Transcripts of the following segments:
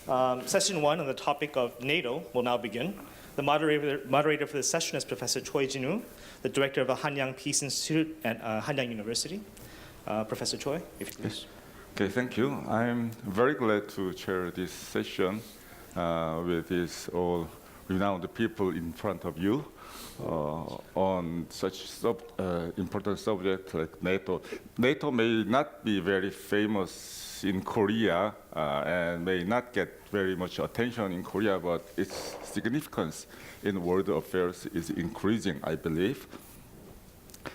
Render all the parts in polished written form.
Session 1 on the topic of NATO will now begin. The moderator for this session is Professor Choi Jinwoo, the director of the Hanyang Peace Institute at Hanyang University. Professor Choi, if you please. Yes. Okay, thank you. I'm very glad to chair this session with these all renowned people in front of you on such important subject like NATO. NATO may not be very famous in Korea and may not get very much attention in Korea, but its significance in world affairs is increasing, I believe.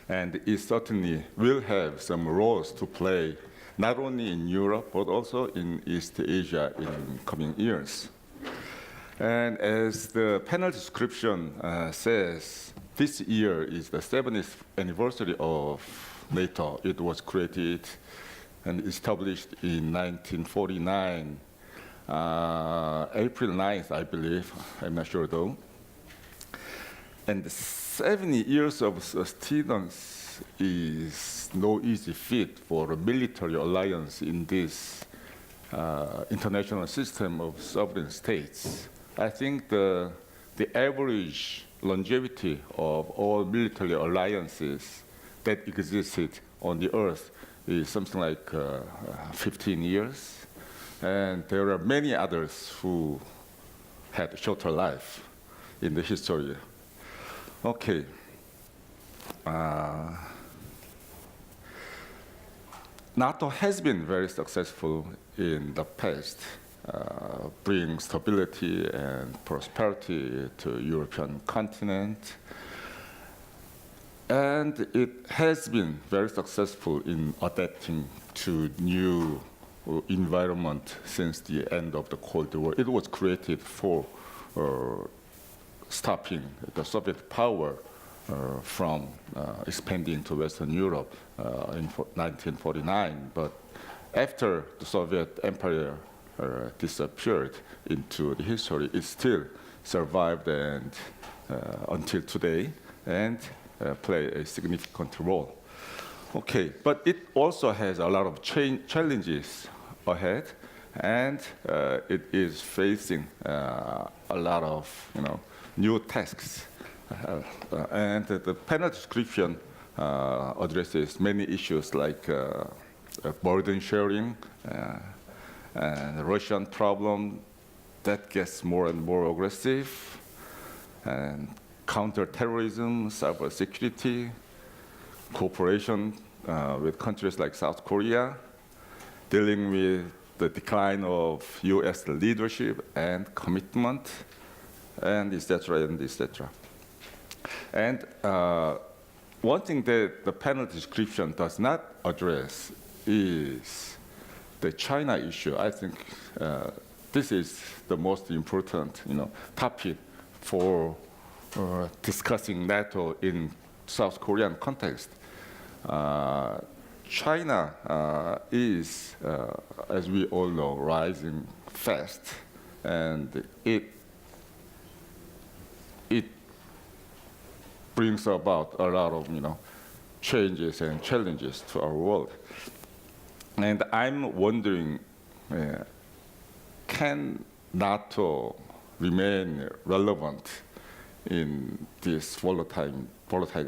And it certainly will have some roles to play, not only in Europe, but also in East Asia in coming years. And as the panel description says, this year is the 70th anniversary of NATO. It was created and established in 1949, April 9th, I believe. I'm not sure though. And 70 years of sustenance is no easy feat for a military alliance in this international system of sovereign states. I think the average longevity of all military alliances that existed on the earth is something like 15 years. And there are many others who had shorter life in the history. Okay. NATO has been very successful in the past, bringing stability and prosperity to the European continent. And it has been very successful in adapting to new environment since the end of the Cold War. It was created for stopping the Soviet power from expanding to Western Europe in 1949. But after the Soviet Empire disappeared into the history, it still survived and until today and play a significant role. Okay, but it also has a lot of challenges ahead, and it is facing a lot of new tasks. And the panel description addresses many issues like burden sharing and the Russian problem that gets more and more aggressive, and counterterrorism, cybersecurity, cooperation with countries like South Korea, dealing with the decline of U.S. leadership and commitment, and et cetera, and etc. And one thing that the panel description does not address is the China issue. I think this is the most important topic for discussing NATO in South Korean context. China is, as we all know, rising fast, and it brings about a lot of changes and challenges to our world. And I'm wondering, can NATO remain relevant in this volatile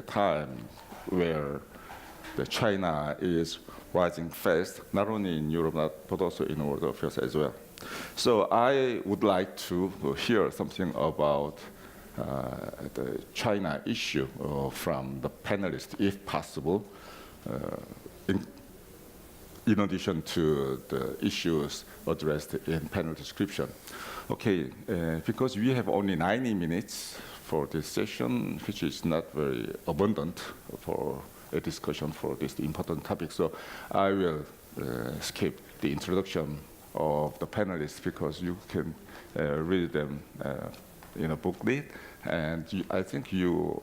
time where China is rising fast, not only in Europe, but also in world affairs as well. So I would like to hear something about the China issue from the panelists, if possible, in addition to the issues addressed in panel description. Okay, because we have only 90 minutes for this session, which is not very abundant for a discussion for this important topic. So I will skip the introduction of the panelists because you can read them in a booklet, and I think you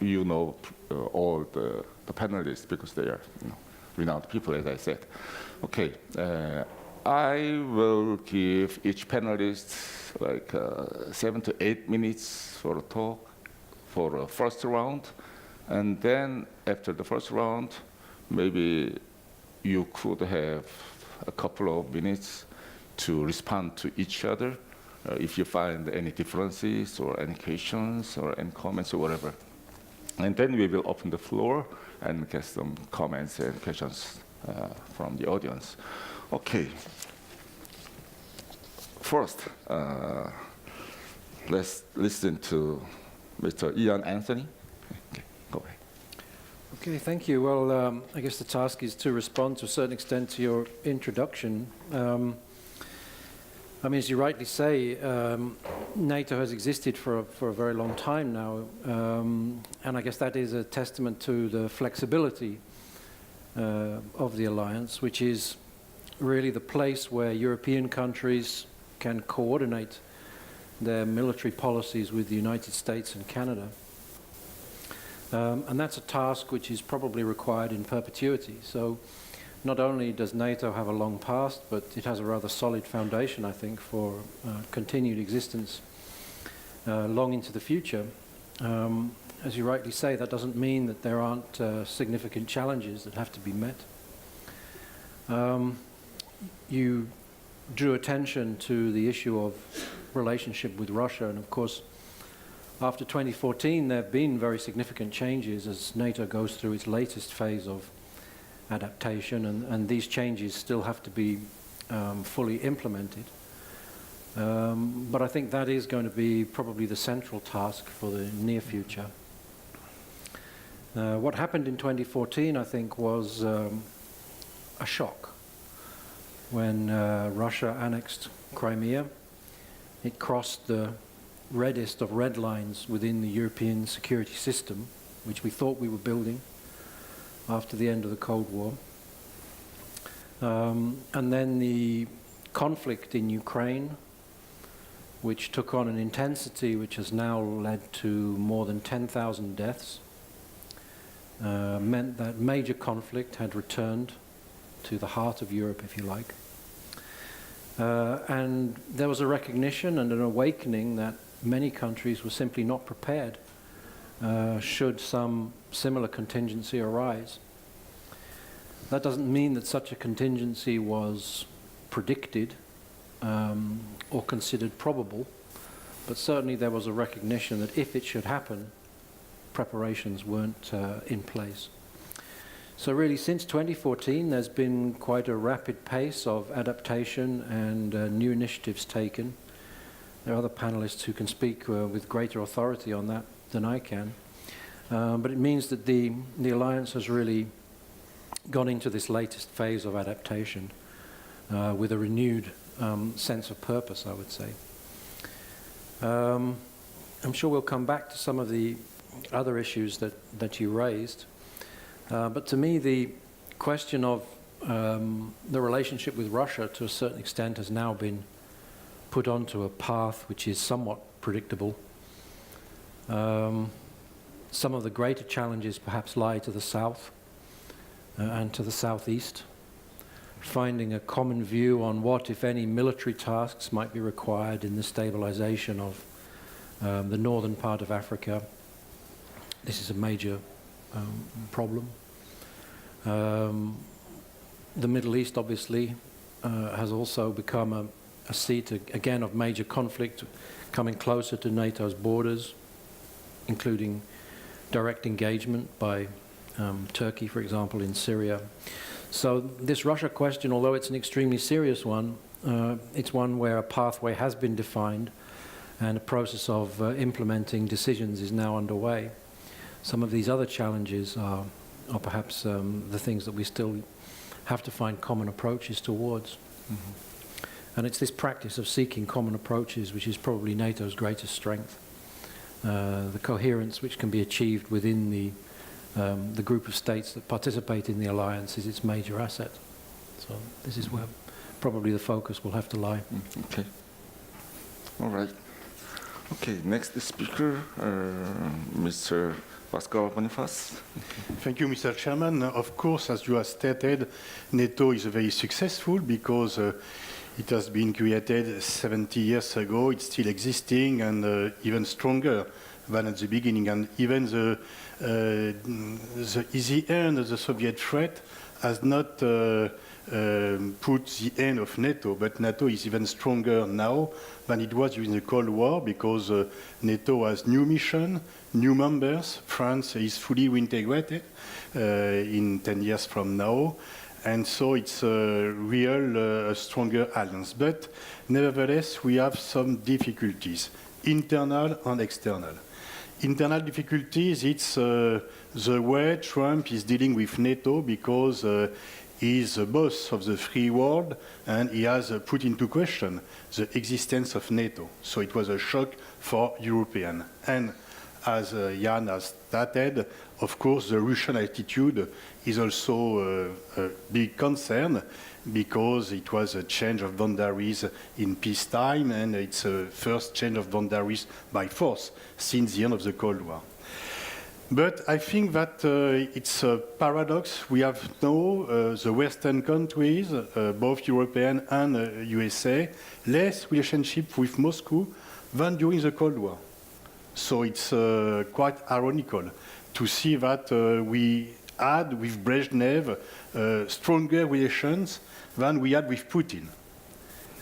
know all the panelists because they are renowned people, as I said. Okay, I will give each panelist like 7 to 8 minutes for a talk for a first round. And then after the first round, maybe you could have a couple of minutes to respond to each other if you find any differences or any questions or any comments or whatever. And then we will open the floor and get some comments and questions from the audience. Okay. First, let's listen to Mr. Ian Anthony. Okay, go ahead. Okay, thank you. Well, I guess the task is to respond to a certain extent to your introduction. I mean, as you rightly say, NATO has existed for a very long time now, and I guess that is a testament to the flexibility of the alliance, which is really the place where European countries can coordinate their military policies with the United States and Canada. And that's a task which is probably required in perpetuity. So not only does NATO have a long past, but it has a rather solid foundation, I think, for continued existence long into the future. As you rightly say, that doesn't mean that there aren't significant challenges that have to be met. You drew attention to the issue of relationship with Russia, and of course, after 2014, there have been very significant changes as NATO goes through its latest phase of adaptation, and these changes still have to be fully implemented. But I think that is going to be probably the central task for the near future. What happened in 2014, I think, was a shock. When Russia annexed Crimea, it crossed the reddest of red lines within the European security system, which we thought we were building after the end of the Cold War. And then the conflict in Ukraine, which took on an intensity which has now led to more than 10,000 deaths, meant that major conflict had returned to the heart of Europe, if you like. And there was a recognition and an awakening that many countries were simply not prepared should some similar contingency arise. That doesn't mean that such a contingency was predicted or considered probable, but certainly there was a recognition that if it should happen, preparations weren't in place. So really, since 2014, there's been quite a rapid pace of adaptation and new initiatives taken. There are other panelists who can speak with greater authority on that than I can. But it means that the alliance has really gone into this latest phase of adaptation with a renewed sense of purpose, I would say. I'm sure we'll come back to some of the other issues that you raised. But to me, the question of the relationship with Russia, to a certain extent, has now been put onto a path which is somewhat predictable. Some of the greater challenges perhaps lie to the south and to the southeast. Finding a common view on what, if any, military tasks might be required in the stabilization of the northern part of Africa. This is a major problem. The Middle East, obviously, has also become a seat, again, of major conflict, coming closer to NATO's borders, including direct engagement by Turkey, for example, in Syria. So this Russia question, although it's an extremely serious one, it's one where a pathway has been defined and a process of implementing decisions is now underway. Some of these other challenges are perhaps the things that we still have to find common approaches towards. Mm-hmm. And it's this practice of seeking common approaches which is probably NATO's greatest strength. The coherence which can be achieved within the group of states that participate in the alliance is its major asset. So this is where probably the focus will have to lie. Okay. All right. Okay, next speaker, Mr. Pascal Boniface. Thank you, Mr. Chairman. Of course, as you have stated, NATO is very successful because it has been created 70 years ago. It's still existing and even stronger than at the beginning. And even the easy end of the Soviet threat has not put the end of NATO, but NATO is even stronger now than it was during the Cold War because NATO has new mission, new members. France is fully integrated in 10 years from now. And so it's a real stronger alliance. But nevertheless, we have some difficulties, internal and external. Internal difficulties, it's the way Trump is dealing with NATO because he's the boss of the free world and he has put into question the existence of NATO. So it was a shock for Europeans. And as Jan has stated, of course, the Russian attitude is also a big concern because it was a change of boundaries in peacetime and it's a first change of boundaries by force since the end of the Cold War. But I think that it's a paradox. We have now the Western countries, both European and USA, less relationship with Moscow than during the Cold War. So it's quite ironical to see that we had with Brezhnev stronger relations than we had with Putin.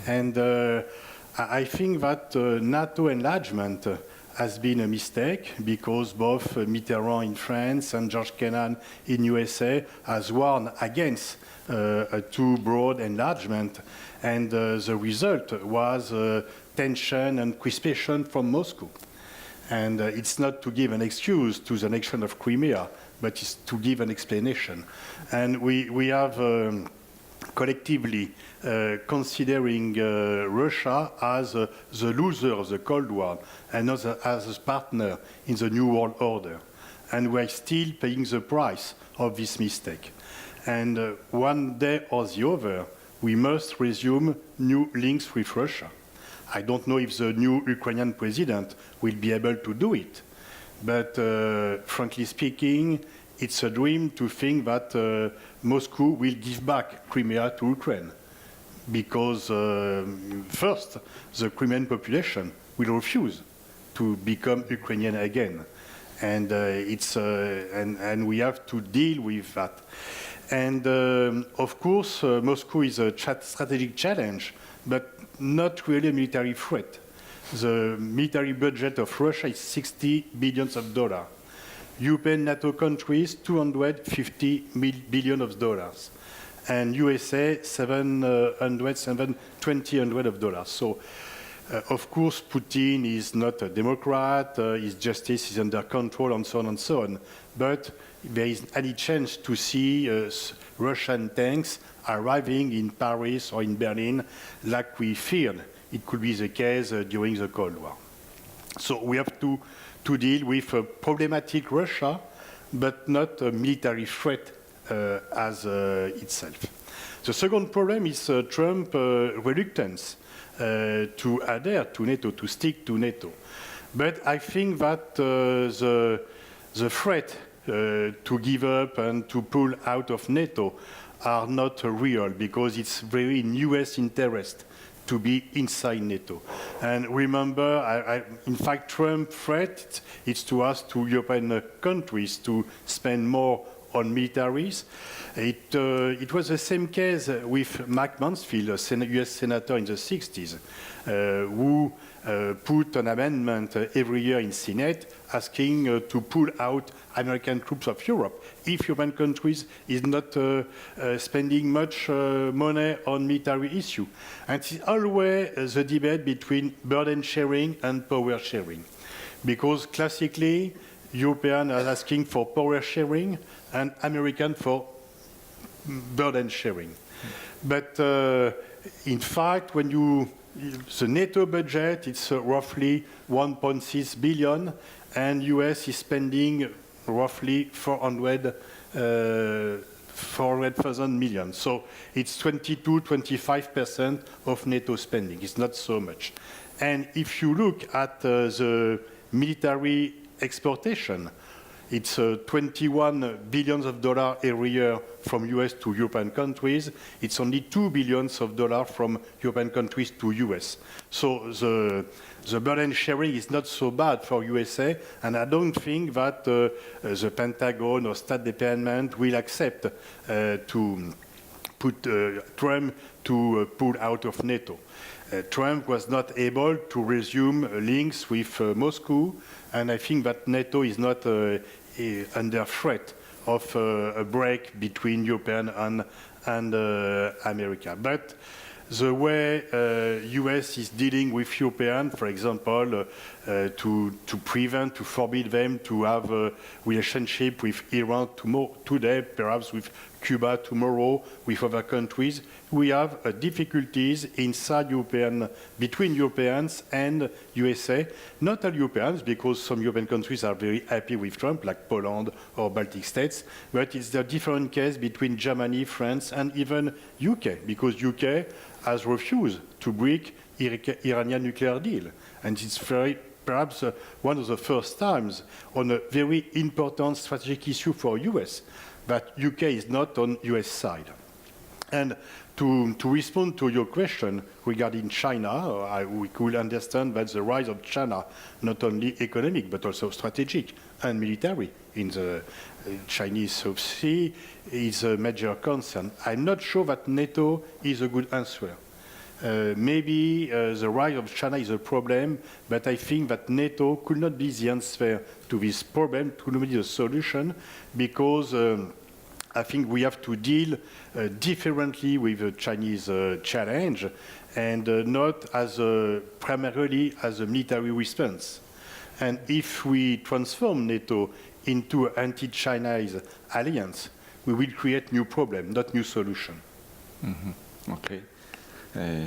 And I think that NATO enlargement has been a mistake because both Mitterrand in France and George Kennan in USA has warned against a too broad enlargement. And the result was tension and crispation from Moscow. And it's not to give an excuse to the annexion of Crimea, but it's to give an explanation. And we have collectively considering Russia as the loser of the Cold War and not as a partner in the New World Order. And we're still paying the price of this mistake. And one day or the other, we must resume new links with Russia. I don't know if the new Ukrainian president will be able to do it. But frankly speaking, it's a dream to think that Moscow will give back Crimea to Ukraine. Because first, the Crimean population will refuse to become Ukrainian again. And, and we have to deal with that. And of course, Moscow is a strategic challenge, but not really a military threat. The military budget of Russia is $60 billion. European NATO countries, $250 billion. And USA, $720 billion. So, of course, Putin is not a Democrat, his justice is under control, and so on and so on. But there is any chance to see Russian tanks arriving in Paris or in Berlin like we feared it could be the case during the Cold War. So we have to deal with a problematic Russia, but not a military threat as itself. The second problem is Trump's reluctance to adhere to NATO, to stick to NATO. But I think that the threat to give up and to pull out of NATO are not real because it's very in US interest to be inside NATO. And remember, in fact, Trump's threat is to ask to European countries to spend more on militaries. It was the same case with Mac Mansfield, a US senator in the 60s, who put an amendment every year in Senate asking to pull out American troops of Europe if European countries is not spending much money on military issue. And it's always the debate between burden sharing and power sharing. Because classically, Europeans are asking for power sharing and American for burden sharing. But in fact, when the NATO budget, it's roughly 1.6 billion, and US is spending roughly 400,000 million. So it's 22-25% of NATO spending. It's not so much. And if you look at the military exportation, It's 21 billions of dollars every year from US to European countries. It's only 2 billions of dollars from European countries to US. So the burden sharing is not so bad for USA, and I don't think that the Pentagon or State Department will accept to put Trump to pull out of NATO. Trump was not able to resume links with Moscow, and I think that NATO is not under threat of a break between European and America. But the way US is dealing with Europeans, for example, to prevent, to forbid them to have a relationship with Iran today, perhaps with Cuba tomorrow, with other countries, we have difficulties inside between Europeans and USA. Not all Europeans, because some European countries are very happy with Trump, like Poland or Baltic states, but it's a different case between Germany, France, and even UK, because UK has refused to break Iranian nuclear deal. And it's perhaps one of the first times on a very important strategic issue for US, that UK is not on US side. And to respond to your question regarding China, we could understand that the rise of China, not only economic, but also strategic and military in the Chinese South Sea, is a major concern. I'm not sure that NATO is a good answer. Maybe the rise of China is a problem, but I think that NATO could not be the answer to this problem, could not be the solution, because I think we have to deal differently with the Chinese challenge, and not as primarily as a military response. And if we transform NATO into an anti-Chinese alliance, we will create new problems, not new solution. Mm-hmm. Okay.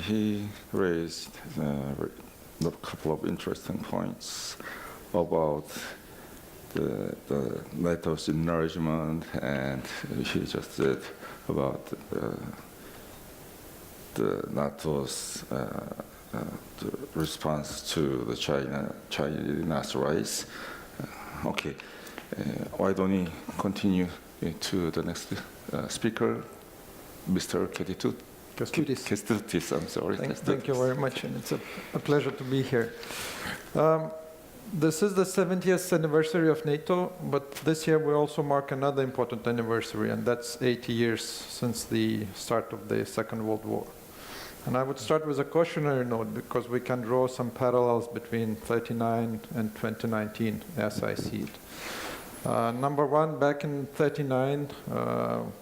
He raised a couple of interesting points about the NATO's enlargement, and he just said about the NATO's the response to the China's rise. Okay, why don't we continue to the next speaker, Mr. Kestutis, I'm sorry. Thank you very much, and it's a pleasure to be here. This is the 70th anniversary of NATO, but this year we also mark another important anniversary, and that's 80 years since the start of the Second World War. And I would start with a cautionary note, because we can draw some parallels between 1939 and 2019, as I see it. Number one, back in 1939,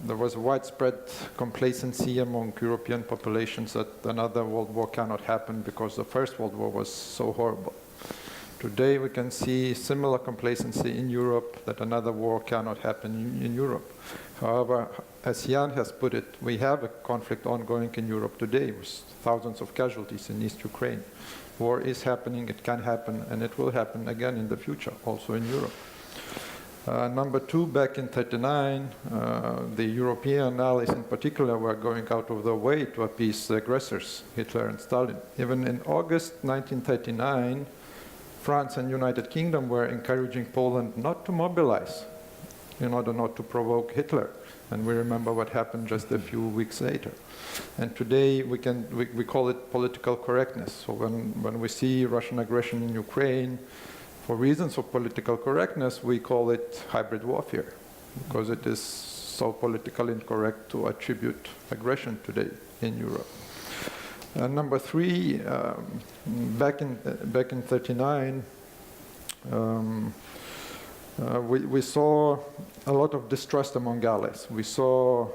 there was widespread complacency among European populations that another World War cannot happen because the First World War was so horrible. Today we can see similar complacency in Europe, that another war cannot happen in Europe. However, as Jan has put it, we have a conflict ongoing in Europe today with thousands of casualties in East Ukraine. War is happening, it can happen, and it will happen again in the future, also in Europe. Number two, back in 1939, the European allies in particular were going out of their way to appease the aggressors, Hitler and Stalin. Even in August 1939, France and United Kingdom were encouraging Poland not to mobilize in order not to provoke Hitler. And we remember what happened just a few weeks later. And today we call it political correctness. So when we see Russian aggression in Ukraine, for reasons of political correctness, we call it hybrid warfare, because it is so politically incorrect to attribute aggression today in Europe. Number three, back in 1939, we saw a lot of distrust among allies. We saw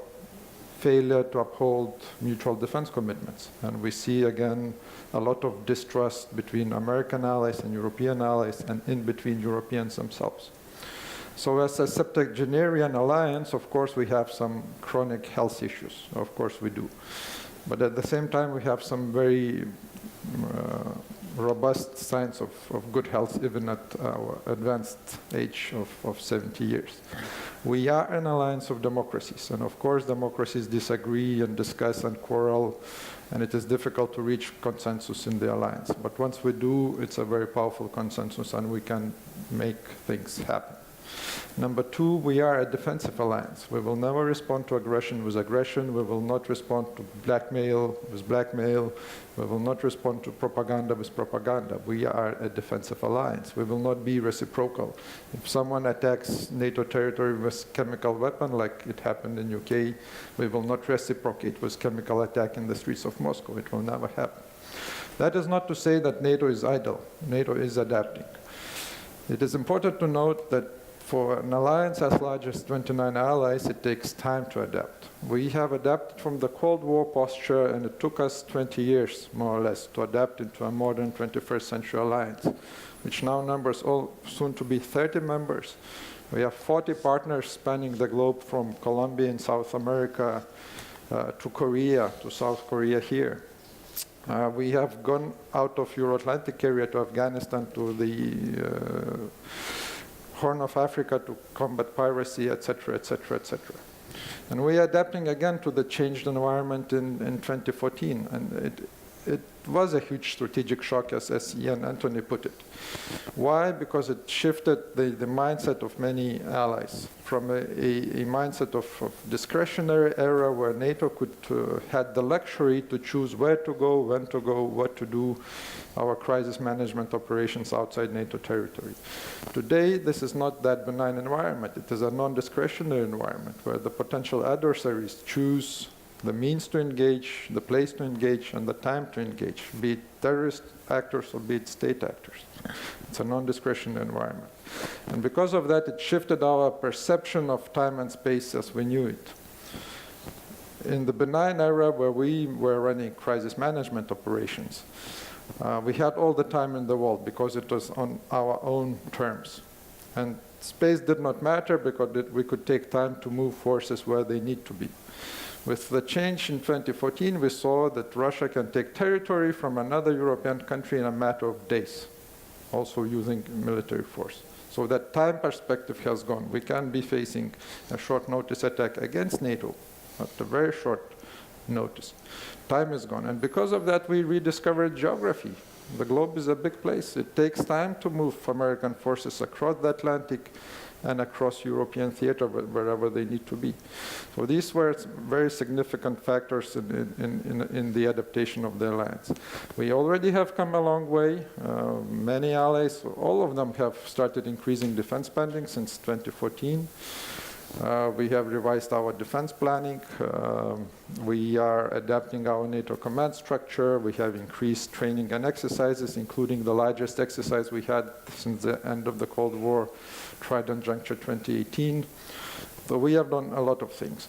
failure to uphold mutual defense commitments. And we see again a lot of distrust between American allies and European allies, and in between Europeans themselves. So as a septuagenarian alliance, of course, we have some chronic health issues. Of course we do. But at the same time, we have some very robust signs of good health, even at our advanced age of 70 years. We are an alliance of democracies, and of course democracies disagree and discuss and quarrel, and it is difficult to reach consensus in the alliance. But once we do, it's a very powerful consensus, and we can make things happen. Number two, we are a defensive alliance. We will never respond to aggression with aggression. We will not respond to blackmail with blackmail. We will not respond to propaganda with propaganda. We are a defensive alliance. We will not be reciprocal. If someone attacks NATO territory with chemical weapon, like it happened in UK, we will not reciprocate with chemical attack in the streets of Moscow. It will never happen. That is not to say that NATO is idle. NATO is adapting. It is important to note that for an alliance as large as 29 allies, it takes time to adapt. We have adapted from the Cold War posture, and it took us 20 years, more or less, to adapt into a modern 21st century alliance, which now numbers soon to be 30 members. We have 40 partners spanning the globe, from Colombia in South America to Korea, to South Korea here. We have gone out of Euro-Atlantic area to Afghanistan, to the Horn of Africa to combat piracy, etc., etc., etc. And we are adapting again to the changed environment in 2014. And it was a huge strategic shock, as Ian Anthony put it. Why? Because it shifted the mindset of many allies from a mindset of discretionary era where NATO had the luxury to choose where to go, when to go, what to do, our crisis management operations outside NATO territory. Today, this is not that benign environment. It is a non-discretionary environment where the potential adversaries choose the means to engage, the place to engage, and the time to engage, be it terrorist actors or be it state actors. It's a non-discretionary environment. And because of that, it shifted our perception of time and space as we knew it. In the benign era where we were running crisis management operations, we had all the time in the world because it was on our own terms. And space did not matter because we could take time to move forces where they need to be. With the change in 2014, we saw that Russia can take territory from another European country in a matter of days, also using military force. So that time perspective has gone. We can be facing a short notice attack against NATO, at a very short notice. Time is gone. And because of that, we rediscovered geography. The globe is a big place. It takes time to move American forces across the Atlantic and across European theater wherever they need to be. So these were very significant factors in the adaptation of the alliance. We already have come a long way. Many allies, all of them have started increasing defense spending since 2014. We have revised our defense planning. We are adapting our NATO command structure. We have increased training and exercises, including the largest exercise we had since the end of the Cold War, Trident Juncture 2018. So we have done a lot of things.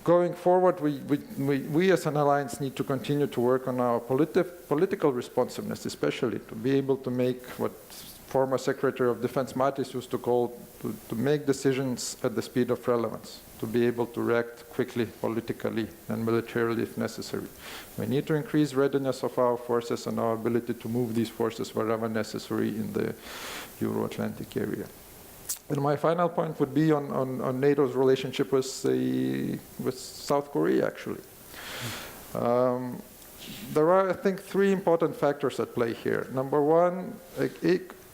Going forward, we as an alliance need to continue to work on our political responsiveness, especially to be able to make what former Secretary of Defense Mattis used to call to make decisions at the speed of relevance, to be able to react quickly, politically, and militarily if necessary. We need to increase readiness of our forces and our ability to move these forces wherever necessary in the Euro-Atlantic area. And my final point would be on NATO's relationship with South Korea, actually. There are, I think, three important factors at play here. Number one,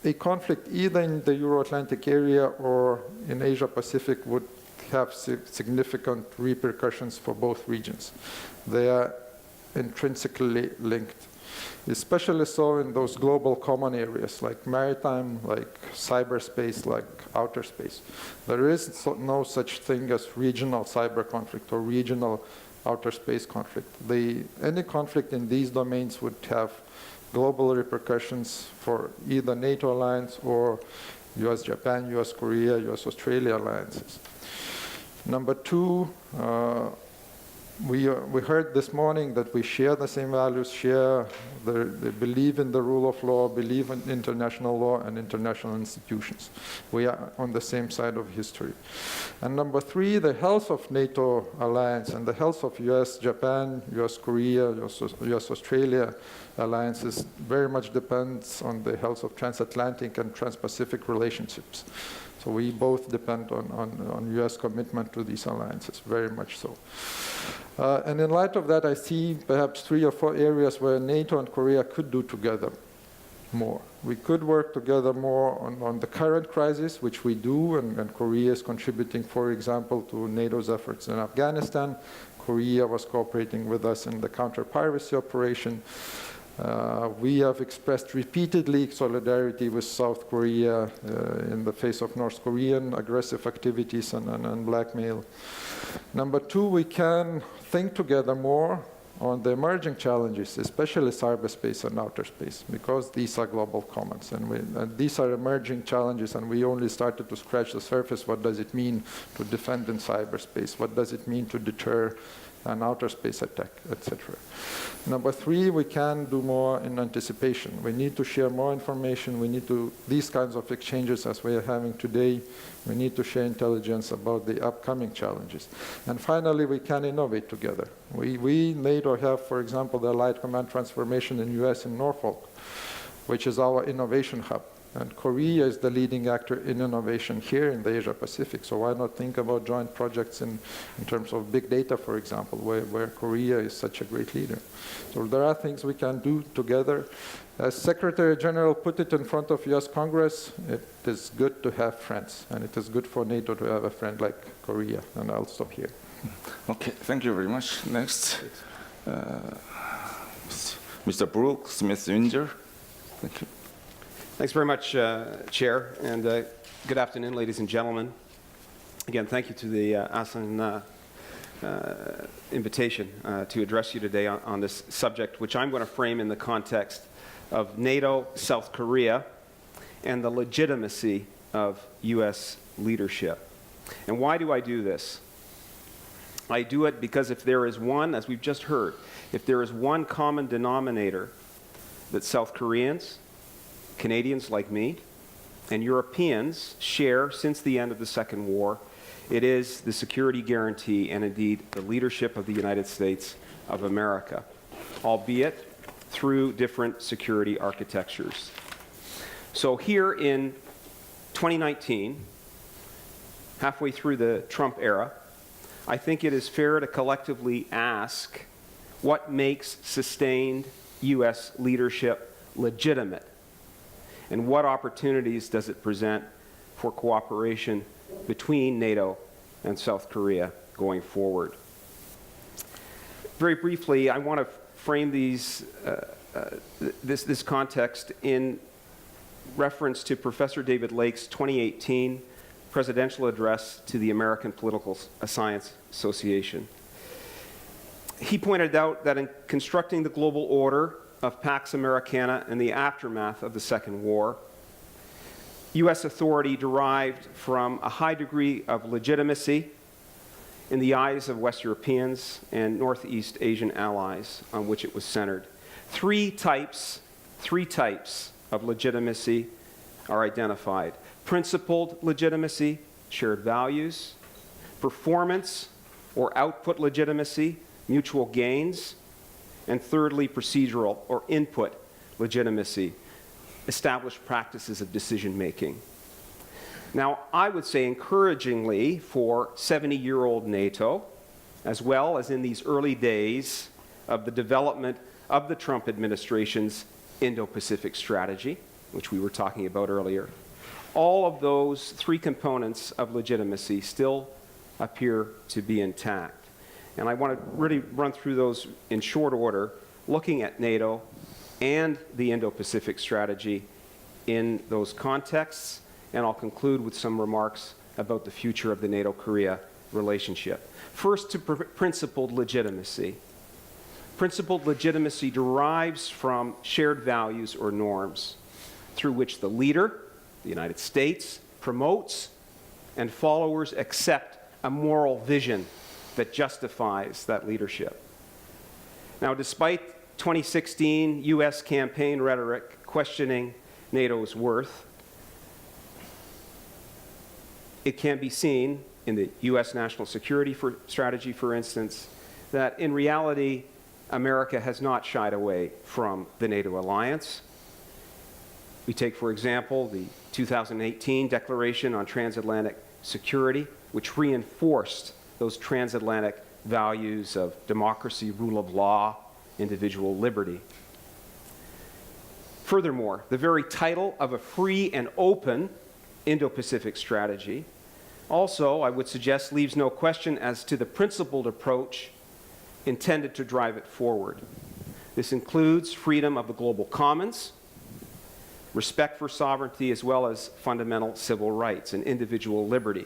a conflict either in the Euro-Atlantic area or in Asia-Pacific would have significant repercussions for both regions. They are intrinsically linked, especially so in those global common areas like maritime, like cyberspace, like outer space. There is no such thing as regional cyber conflict or regional outer space conflict. Any conflict in these domains would have global repercussions for either NATO alliance or US-Japan, US-Korea, US-Australia alliances. Number two, we heard this morning that we share the same values, they believe in the rule of law, believe in international law and international institutions. We are on the same side of history. And number three, the health of NATO alliance and the health of US-Japan, US-Korea, US-Australia alliances very much depends on the health of transatlantic and trans-Pacific relationships. So we both depend on US commitment to these alliances, very much so. And in light of that, I see perhaps 3 or 4 areas where NATO and Korea could do together more. We could work together more on the current crisis, which we do, and Korea is contributing, for example, to NATO's efforts in Afghanistan. Korea was cooperating with us in the counter-piracy operation. We have expressed repeatedly solidarity with South Korea in the face of North Korean aggressive activities and blackmail. Number two, we can think together more on the emerging challenges, especially cyberspace and outer space, because these are global commons. And these are emerging challenges, and we only started to scratch the surface. What does it mean to defend in cyberspace? What does it mean to deter an outer space attack, etc. Number three, we can do more in anticipation. We need to share more information. We need to, these kinds of exchanges as we are having today, we need to share intelligence about the upcoming challenges. And finally, we can innovate together. We NATO have, for example, the Allied Command Transformation in US in Norfolk, which is our innovation hub. And Korea is the leading actor in innovation here in the Asia Pacific. So why not think about joint projects in terms of big data, for example, where Korea is such a great leader. So there are things we can do together. As Secretary General put it in front of US Congress, it is good to have friends. And it is good for NATO to have a friend like Korea. And I'll stop here. Okay, thank you very much. Next, Mr. Brooke, Smith-Windsor. Thank you. Thanks very much, Chair, and good afternoon, ladies and gentlemen. Again, thank you to the Asan invitation to address you today on this subject, which I'm going to frame in the context of NATO, South Korea, and the legitimacy of U.S. leadership. And why do I do this? I do it because if there is one, as we've just heard, if there is one common denominator that South Koreans, Canadians like me, and Europeans share since the end of the Second War, it is the security guarantee and indeed the leadership of the United States of America, albeit through different security architectures. So here in 2019, halfway through the Trump era, I think it is fair to collectively ask what makes sustained U.S. leadership legitimate? And what opportunities does it present for cooperation between NATO and South Korea going forward? Very briefly, I want to frame this context in reference to Professor David Lake's 2018 presidential address to the American Political Science Association. He pointed out that in constructing the global order of Pax Americana in the aftermath of the Second War, U.S. authority derived from a high degree of legitimacy in the eyes of West Europeans and Northeast Asian allies on which it was centered. Three types of legitimacy are identified. Principled legitimacy, shared values; performance or output legitimacy, mutual gains; and thirdly, procedural or input legitimacy, established practices of decision-making. Now, I would say encouragingly for 70-year-old NATO, as well as in these early days of the development of the Trump administration's Indo-Pacific strategy, which we were talking about earlier, all of those three components of legitimacy still appear to be intact. And I want to really run through those in short order, looking at NATO and the Indo-Pacific strategy in those contexts, and I'll conclude with some remarks about the future of the NATO-Korea relationship. First, to principled legitimacy. Principled legitimacy derives from shared values or norms through which the leader, the United States, promotes and followers accept a moral vision that justifies that leadership. Now, despite 2016 U.S. campaign rhetoric questioning NATO's worth, it can be seen in the U.S. national security strategy, for instance, that in reality, America has not shied away from the NATO alliance. We take, for example, the 2018 Declaration on Transatlantic Security, which reinforced those transatlantic values of democracy, rule of law, individual liberty. Furthermore, the very title of a free and open Indo-Pacific strategy also, I would suggest, leaves no question as to the principled approach intended to drive it forward. This includes freedom of the global commons, respect for sovereignty, as well as fundamental civil rights and individual liberty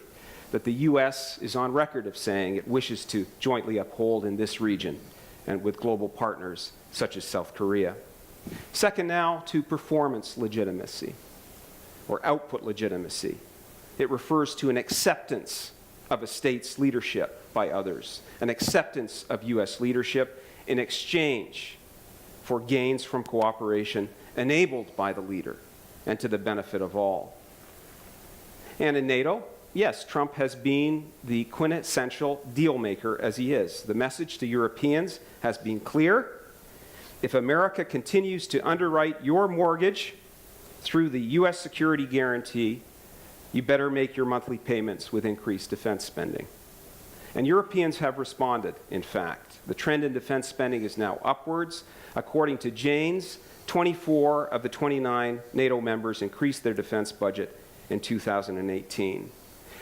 that the U.S. is on record of saying it wishes to jointly uphold in this region and with global partners such as South Korea. Second now, to performance legitimacy or output legitimacy. It refers to an acceptance of a state's leadership by others, an acceptance of U.S. leadership in exchange for gains from cooperation enabled by the leader and to the benefit of all. And in NATO, yes, Trump has been the quintessential deal maker as he is. The message to Europeans has been clear. If America continues to underwrite your mortgage through the U.S. security guarantee, you better make your monthly payments with increased defense spending. And Europeans have responded, in fact. The trend in defense spending is now upwards. According to Janes, 24 of the 29 NATO members increased their defense budget in 2018.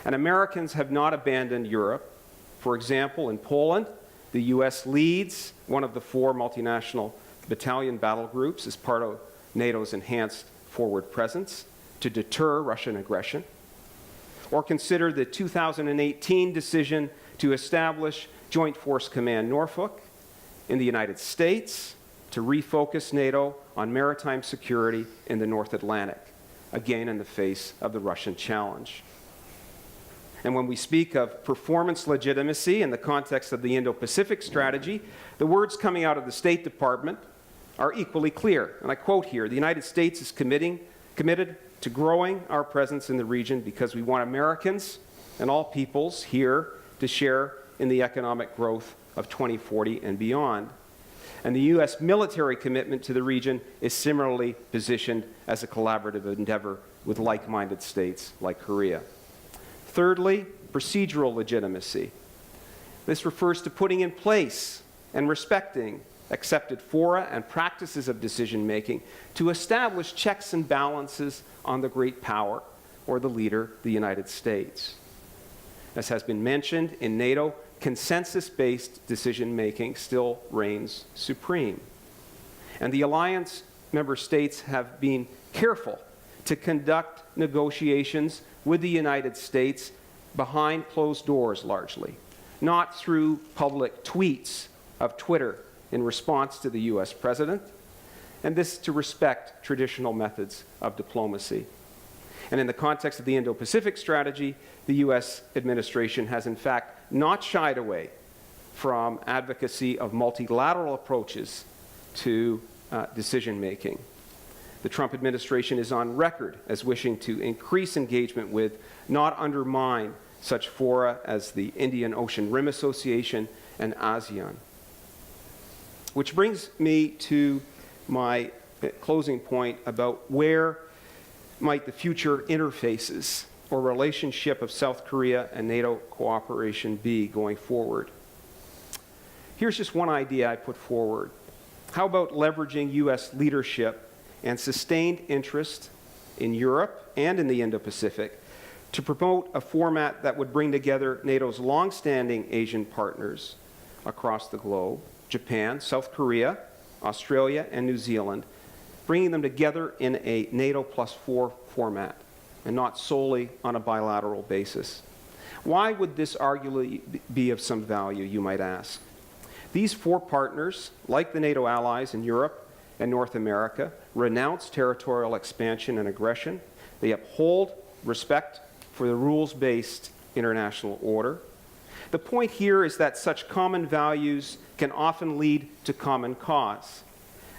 And Americans have not abandoned Europe. For example, in Poland, the U.S. leads one of the 4 multinational battalion battle groups as part of NATO's enhanced forward presence to deter Russian aggression. Or consider the 2018 decision to establish Joint Force Command Norfolk in the United States to refocus NATO on maritime security in the North Atlantic, again in the face of the Russian challenge. And when we speak of performance legitimacy in the context of the Indo-Pacific strategy, the words coming out of the State Department are equally clear. And I quote here, the United States is committed to growing our presence in the region because we want Americans and all peoples here to share in the economic growth of 2040 and beyond. And the U.S. military commitment to the region is similarly positioned as a collaborative endeavor with like-minded states like Korea. Thirdly, procedural legitimacy. This refers to putting in place and respecting accepted fora and practices of decision-making to establish checks and balances on the great power or the leader, the United States. As has been mentioned, in NATO, consensus-based decision-making still reigns supreme. And the alliance member states have been careful to conduct negotiations with the United States behind closed doors largely, not through public tweets of Twitter in response to the U.S. president, and this to respect traditional methods of diplomacy. And in the context of the Indo-Pacific strategy, the U.S. administration has in fact not shied away from advocacy of multilateral approaches to decision-making. The Trump administration is on record as wishing to increase engagement with, not undermine, such fora as the Indian Ocean Rim Association and ASEAN. Which brings me to my closing point about where might the future interfaces or relationship of South Korea and NATO cooperation be going forward. Here's just one idea I put forward. How about leveraging U.S. leadership and sustained interest in Europe and in the Indo-Pacific to promote a format that would bring together NATO's long-standing Asian partners across the globe, Japan, South Korea, Australia, and New Zealand, bringing them together in a NATO +4 format and not solely on a bilateral basis. Why would this arguably be of some value, you might ask? These 4 partners, like the NATO allies in Europe and North America, renounce territorial expansion and aggression. They uphold respect for the rules-based international order. The point here is that such common values can often lead to common cause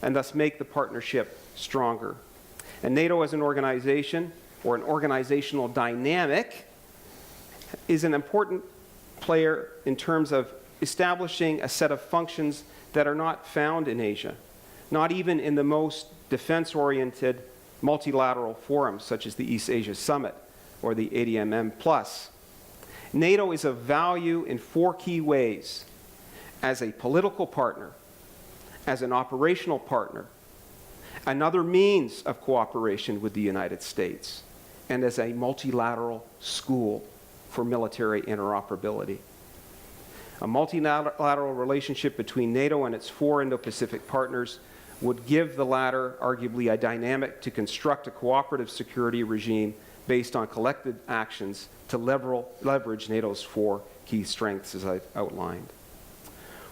and thus make the partnership stronger. And NATO as an organization or an organizational dynamic is an important player in terms of establishing a set of functions that are not found in Asia, not even in the most defense-oriented multilateral forums such as the East Asia Summit or the ADMM+. NATO is of value in 4 key ways: as a political partner, as an operational partner, another means of cooperation with the United States, and as a multilateral school for military interoperability. A multilateral relationship between NATO and its 4 Indo-Pacific partners would give the latter arguably a dynamic to construct a cooperative security regime based on collective actions to leverage NATO's 4 key strengths, as I've outlined.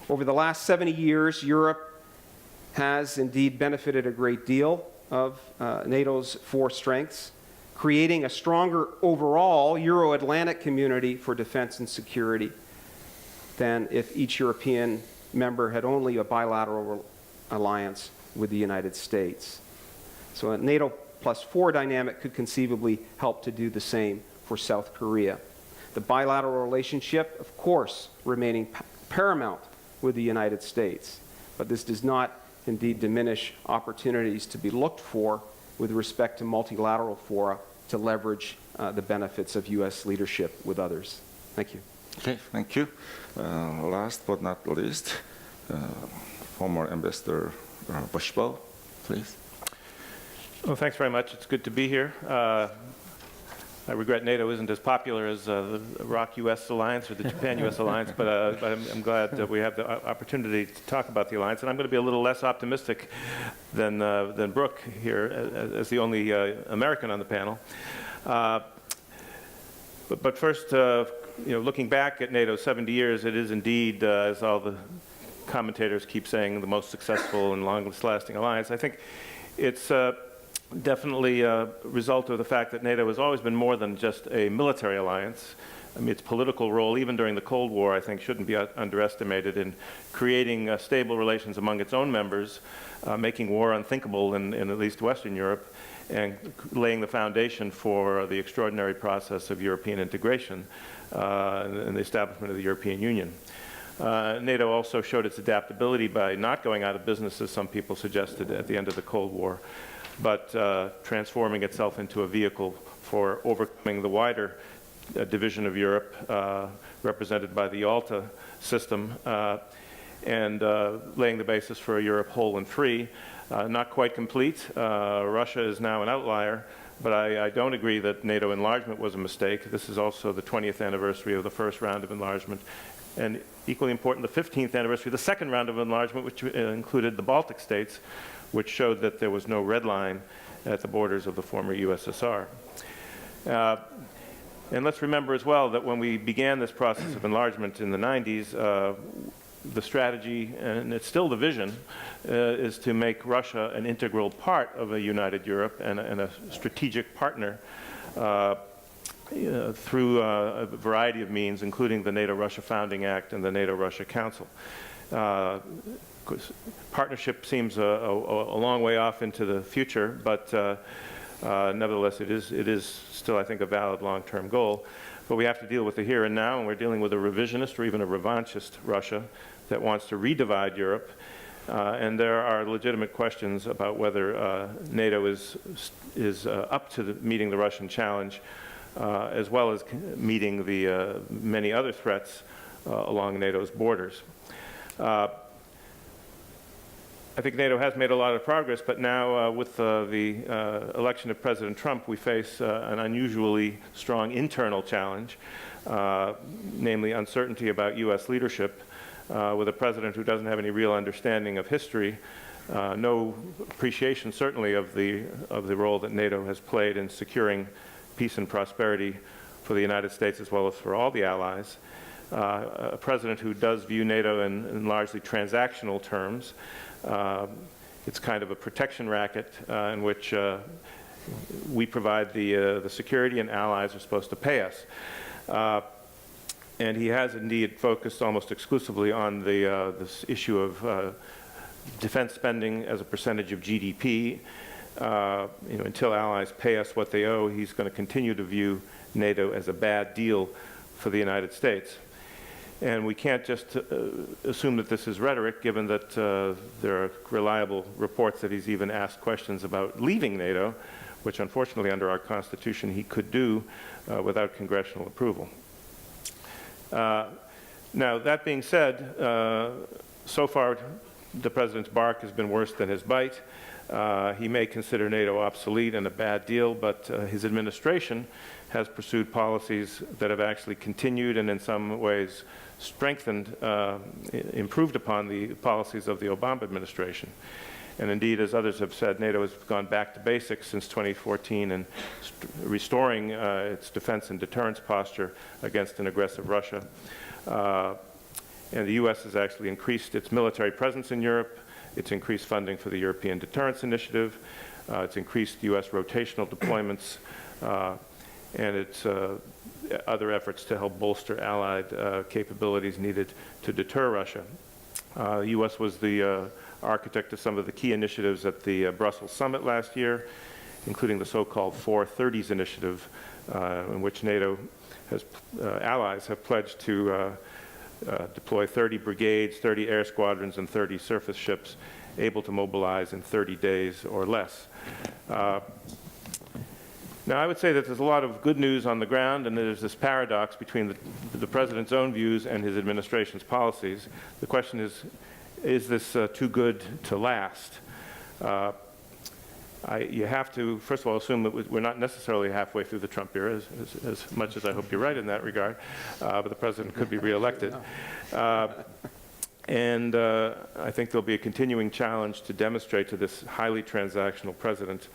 Over the last 70 years, Europe has indeed benefited a great deal of NATO's 4 strengths, creating a stronger overall Euro-Atlantic community for defense and security than if each European member had only a bilateral alliance with the United States. So a NATO +4 dynamic could conceivably help to do the same for South Korea. The bilateral relationship, of course, remaining paramount with the United States, but this does not indeed diminish opportunities to be looked for with respect to multilateral fora to leverage the benefits of U.S. leadership with others. Thank you. Okay, thank you. Last but not least, former Ambassador Vershbow, please. Well, thanks very much. It's good to be here. I regret NATO isn't as popular as the ROC-US alliance or the Japan-US alliance, but I'm glad that we have the opportunity to talk about the alliance. And I'm going to be a little less optimistic than Brooke here, as the only American on the panel. But first, looking back at NATO 70 years, it is indeed, as all the commentators keep saying, the most successful and longest-lasting alliance. I think it's definitely a result of the fact that NATO has always been more than just a military alliance. I mean, its political role, even during the Cold War, I think shouldn't be underestimated in creating stable relations among its own members, making war unthinkable in at least Western Europe, and laying the foundation for the extraordinary process of European integration and the establishment of the European Union. NATO also showed its adaptability by not going out of business, as some people suggested, at the end of the Cold War, but transforming itself into a vehicle for overcoming the wider division of Europe, represented by the Yalta system, and laying the basis for a Europe whole and free. Not quite complete. Russia is now an outlier, but I don't agree that NATO enlargement was a mistake. This is also the 20th anniversary of the first round of enlargement, and equally important, the 15th anniversary of the second round of enlargement, which included the Baltic states, which showed that there was no red line at the borders of the former USSR. And let's remember as well that when we began this process of enlargement in the 90s, the strategy, and it's still the vision, is to make Russia an integral part of a united Europe and a strategic partner through a variety of means, including the NATO-Russia Founding Act and the NATO-Russia Council. Partnership seems a long way off into the future, but nevertheless, it is still, I think, a valid long-term goal. But we have to deal with the here and now, and we're dealing with a revisionist or even a revanchist Russia that wants to redivide Europe. And there are legitimate questions about whether NATO is up to meeting the Russian challenge, as well as meeting the many other threats along NATO's borders. I think NATO has made a lot of progress, but now with the election of President Trump, we face an unusually strong internal challenge, namely uncertainty about U.S. leadership, with a president who doesn't have any real understanding of history, no appreciation certainly of the role that NATO has played in securing peace and prosperity for the United States as well as for all the allies, a president who does view NATO in largely transactional terms. It's kind of a protection racket in which we provide the security and allies are supposed to pay us. And he has indeed focused almost exclusively on this issue of defense spending as a percentage of GDP. Until allies pay us what they owe, he's going to continue to view NATO as a bad deal for the United States. And we can't just assume that this is rhetoric, given that there are reliable reports that he's even asked questions about leaving NATO, which unfortunately under our Constitution he could do without congressional approval. Now, that being said, so far the President's bark has been worse than his bite. He may consider NATO obsolete and a bad deal, but his administration has pursued policies that have actually continued and in some ways strengthened, improved upon the policies of the Obama administration. And indeed, as others have said, NATO has gone back to basics since 2014 and restoring its defense and deterrence posture against an aggressive Russia. And the U.S. has actually increased its military presence in Europe. It's increased funding for the European Deterrence Initiative. It's increased U.S. rotational deployments and its other efforts to help bolster allied capabilities needed to deter Russia. The U.S. was the architect of some of the key initiatives at the Brussels summit last year, including the so-called 430s initiative, in which NATO allies have pledged to deploy 30 brigades, 30 air squadrons, and 30 surface ships able to mobilize in 30 days or less. Now, I would say that there's a lot of good news on the ground, and there's this paradox between the President's own views and his administration's policies. The question is this too good to last? You have to, first of all, assume that we're not necessarily halfway through the Trump era, as much as I hope you're right in that regard, but the President could be reelected. And I think there'll be a continuing challenge to demonstrate to this highly transactional President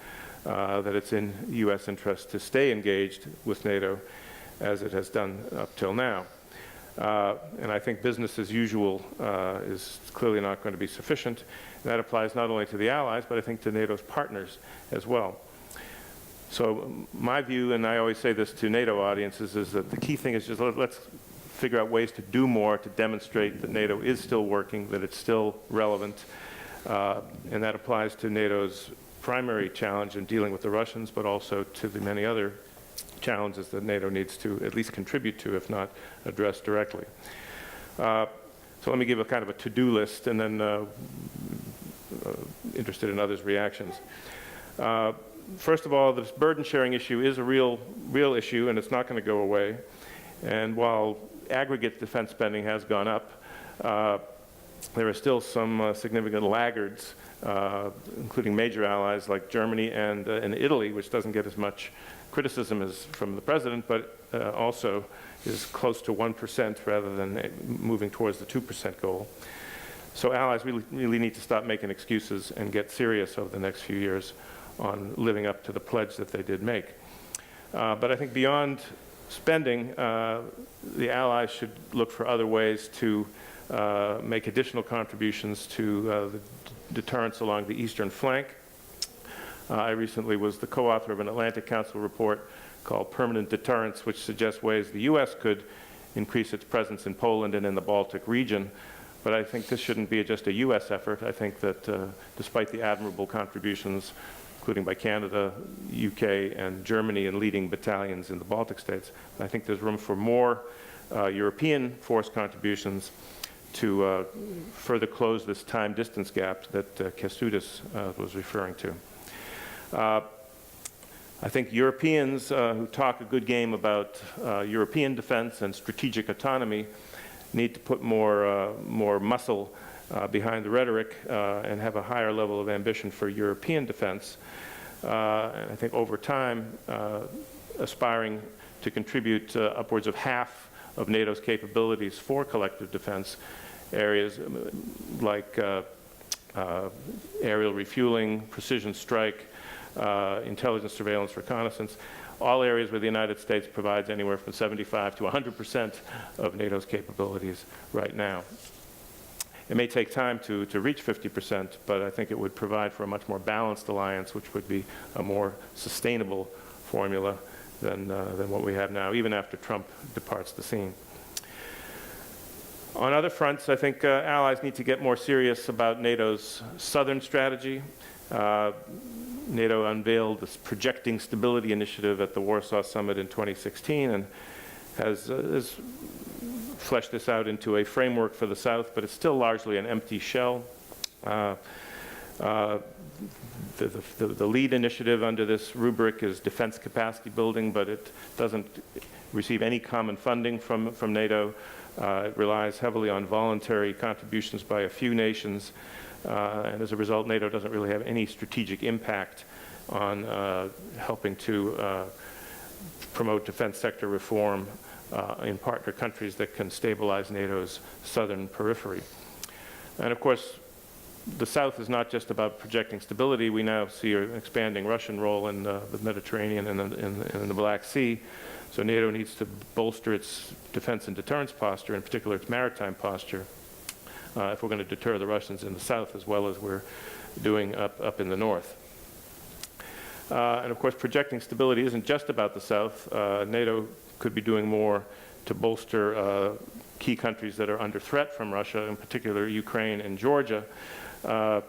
that it's in U.S. interest to stay engaged with NATO as it has done up till now. And I think business as usual is clearly not going to be sufficient. And that applies not only to the allies, but I think to NATO's partners as well. So my view, and I always say this to NATO audiences, is that the key thing is just let's figure out ways to do more to demonstrate that NATO is still working, that it's still relevant. And that applies to NATO's primary challenge in dealing with the Russians, but also to the many other challenges that NATO needs to at least contribute to, if not address directly. So let me give a kind of a to-do list, and then interested in others' reactions. First of all, this burden-sharing issue is a real issue, and it's not going to go away. And while aggregate defense spending has gone up, there are still some significant laggards, including major allies like Germany and Italy, which doesn't get as much criticism as from the President, but also is close to 1% rather than moving towards the 2% goal. So allies really need to stop making excuses and get serious over the next few years on living up to the pledge that they did make. But I think beyond spending, the allies should look for other ways to make additional contributions to the deterrence along the eastern flank. I recently was the co-author of an Atlantic Council report called Permanent Deterrence, which suggests ways the U.S. could increase its presence in Poland and in the Baltic region. But I think this shouldn't be just a U.S. effort. I think that despite the admirable contributions, including by Canada, UK, and Germany in leading battalions in the Baltic states, I think there's room for more European force contributions to further close this time-distance gap that Kestutis was referring to. I think Europeans who talk a good game about European defense and strategic autonomy need to put more muscle behind the rhetoric and have a higher level of ambition for European defense. And I think over time, aspiring to contribute upwards of half of NATO's capabilities for collective defense, areas like aerial refueling, precision strike, intelligence, surveillance, reconnaissance, all areas where the United States provides anywhere from 75 to 100% of NATO's capabilities right now. It may take time to reach 50%, but I think it would provide for a much more balanced alliance, which would be a more sustainable formula than what we have now, even after Trump departs the scene. On other fronts, I think allies need to get more serious about NATO's southern strategy. NATO unveiled this Projecting Stability initiative at the Warsaw Summit in 2016 and has fleshed this out into a framework for the South, but it's still largely an empty shell. The lead initiative under this rubric is defense capacity building, but it doesn't receive any common funding from NATO. It relies heavily on voluntary contributions by a few nations. And as a result, NATO doesn't really have any strategic impact on helping to promote defense sector reform in partner countries that can stabilize NATO's southern periphery. And of course, the South is not just about projecting stability. We now see an expanding Russian role in the Mediterranean and in the Black Sea. So NATO needs to bolster its defense and deterrence posture, in particular its maritime posture, if we're going to deter the Russians in the South as well as we're doing up in the North. And of course, projecting stability isn't just about the South. NATO could be doing more to bolster key countries that are under threat from Russia, in particular Ukraine and Georgia. The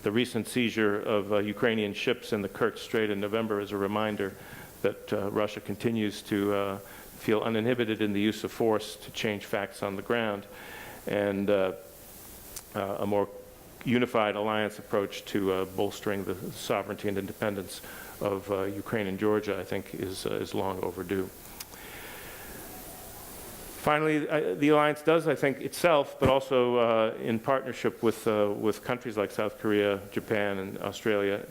recent seizure of Ukrainian ships in the Kerch Strait in November is a reminder that Russia continues to feel uninhibited in the use of force to change facts on the ground. And a more unified alliance approach to bolstering the sovereignty and independence of Ukraine and Georgia, I think, is long overdue. Finally, the alliance does, I think, itself, but also in partnership with countries like South Korea, Japan, and Australia,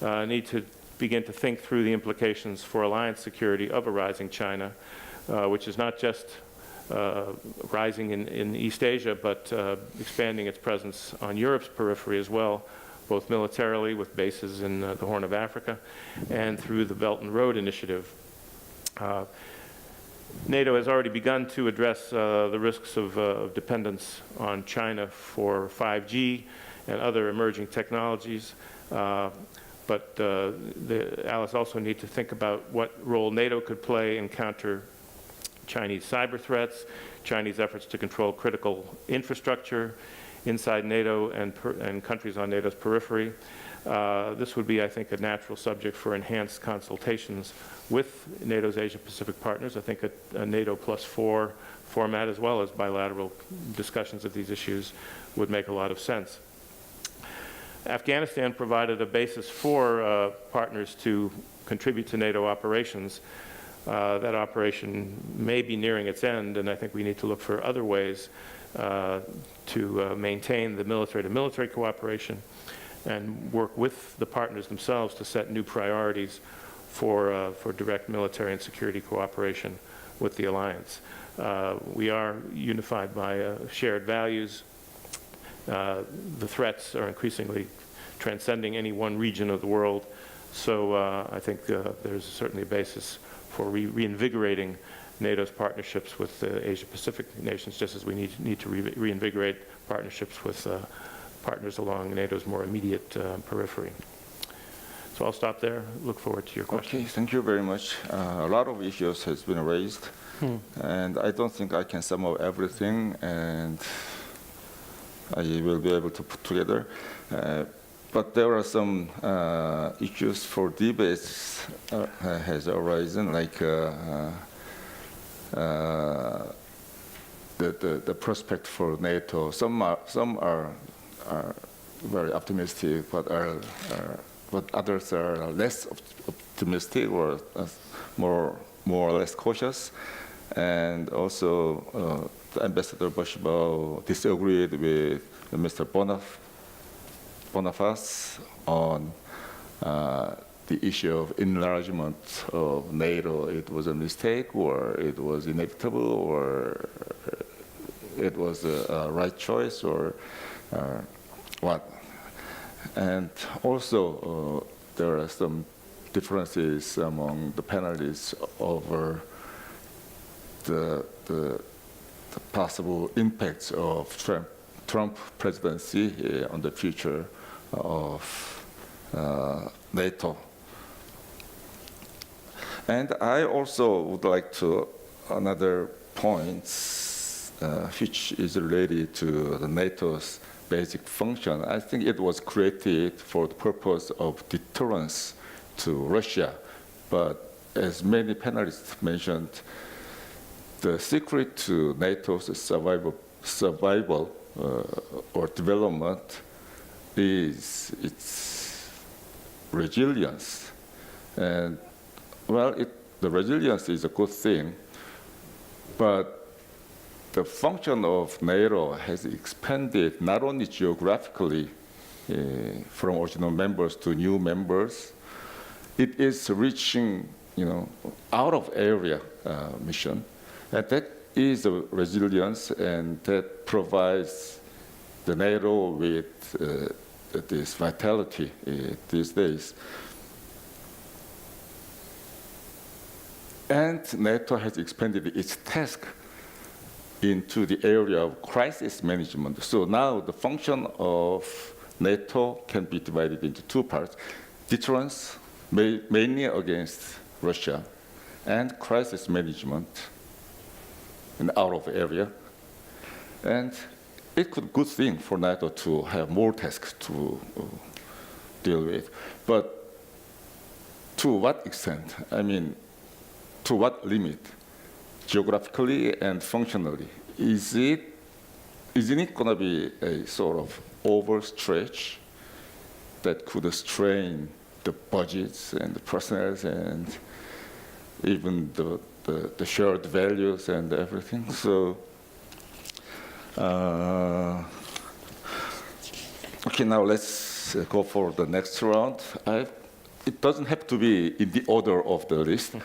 need to begin to think through the implications for alliance security of a rising China, which is not just rising in East Asia, but expanding its presence on Europe's periphery as well, both militarily with bases in the Horn of Africa and through the Belt and Road Initiative. NATO has already begun to address the risks of dependence on China for 5G and other emerging technologies. But the allies also need to think about what role NATO could play in counter Chinese cyber threats, Chinese efforts to control critical infrastructure inside NATO and countries on NATO's periphery. This would be, I think, a natural subject for enhanced consultations with NATO's Asia-Pacific partners. I think a NATO +4 format, as well as bilateral discussions of these issues, would make a lot of sense. Afghanistan provided a basis for partners to contribute to NATO operations. That operation may be nearing its end, and I think we need to look for other ways to maintain the military-to-military cooperation and work with the partners themselves to set new priorities for direct military and security cooperation with the alliance. We are unified by shared values. The threats are increasingly transcending any one region of the world, so I think there's certainly a basis for reinvigorating NATO's partnerships with the Asia-Pacific nations, just as we need to reinvigorate partnerships with partners along NATO's more immediate periphery. So I'll stop there. Look forward to your questions. Okay, thank you very much. A lot of issues has been raised, and I don't think I can sum up everything, and I will be able to put together. But there are some issues for debates has arisen, like the prospect for NATO. Some are very optimistic, but others are less optimistic or more or less cautious. And also, the Ambassador Vershbow disagreed with Mr. Boniface on the issue of enlargement of NATO. It was a mistake, or it was inevitable, or it was a right choice, or what. And also, there are some differences among the panelists over the possible impacts of Trump presidency on the future of NATO. And I also would like to another point, which is related to the NATO's basic function. I think it was created for the purpose of deterrence to Russia, but as many panelists mentioned, the secret to NATO's survival or development is its resilience. And well, the resilience is a good thing, but the function of NATO has expanded not only geographically from original members to new members, it is reaching, out of area mission, and that is a resilience, and that provides the NATO with this vitality these days. And NATO has expanded its task into the area of crisis management. So now the function of NATO can be divided into two parts: deterrence, mainly against Russia, and crisis management in out of area. And it could be a good thing for NATO to have more tasks to deal with. But to what extent? I mean, to what limit? Geographically and functionally? Isn't it going to be a sort of overstretch that could strain the budgets and the personnel and even the shared values and everything? So, okay, now let's go for the next round. It doesn't have to be in the order of the list.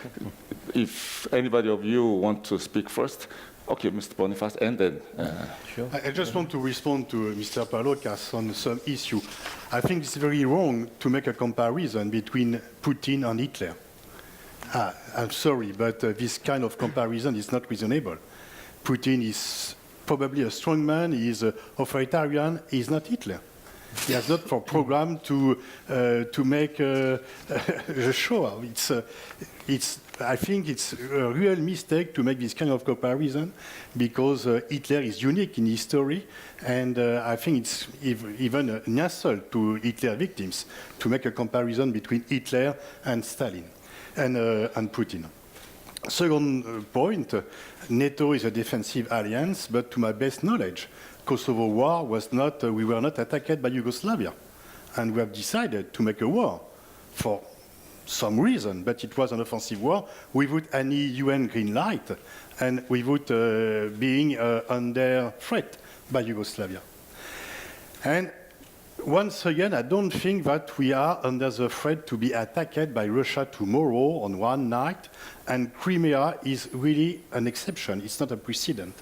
If anybody of you want to speak first, okay, Mr. Boniface, and then. Sure. I just want to respond to Mr. Paulauskas on some issue. I think it's very wrong to make a comparison between Putin and Hitler. I'm sorry, but this kind of comparison is not reasonable. Putin is probably a strong man, he is authoritarian, he is not Hitler. He has not for program to make a show. I think it's a real mistake to make this kind of comparison, because Hitler is unique in history, and I think it's even an insult to Hitler victims to make a comparison between Hitler and Stalin and Putin. Second point, NATO is a defensive alliance, but to my best knowledge, Kosovo war was not, we were not attacked by Yugoslavia. And we have decided to make a war for some reason, but it was an offensive war without any UN green light and without being under threat by Yugoslavia. And once again, I don't think that we are under the threat to be attacked by Russia tomorrow on one night, and Crimea is really an exception. It's not a precedent.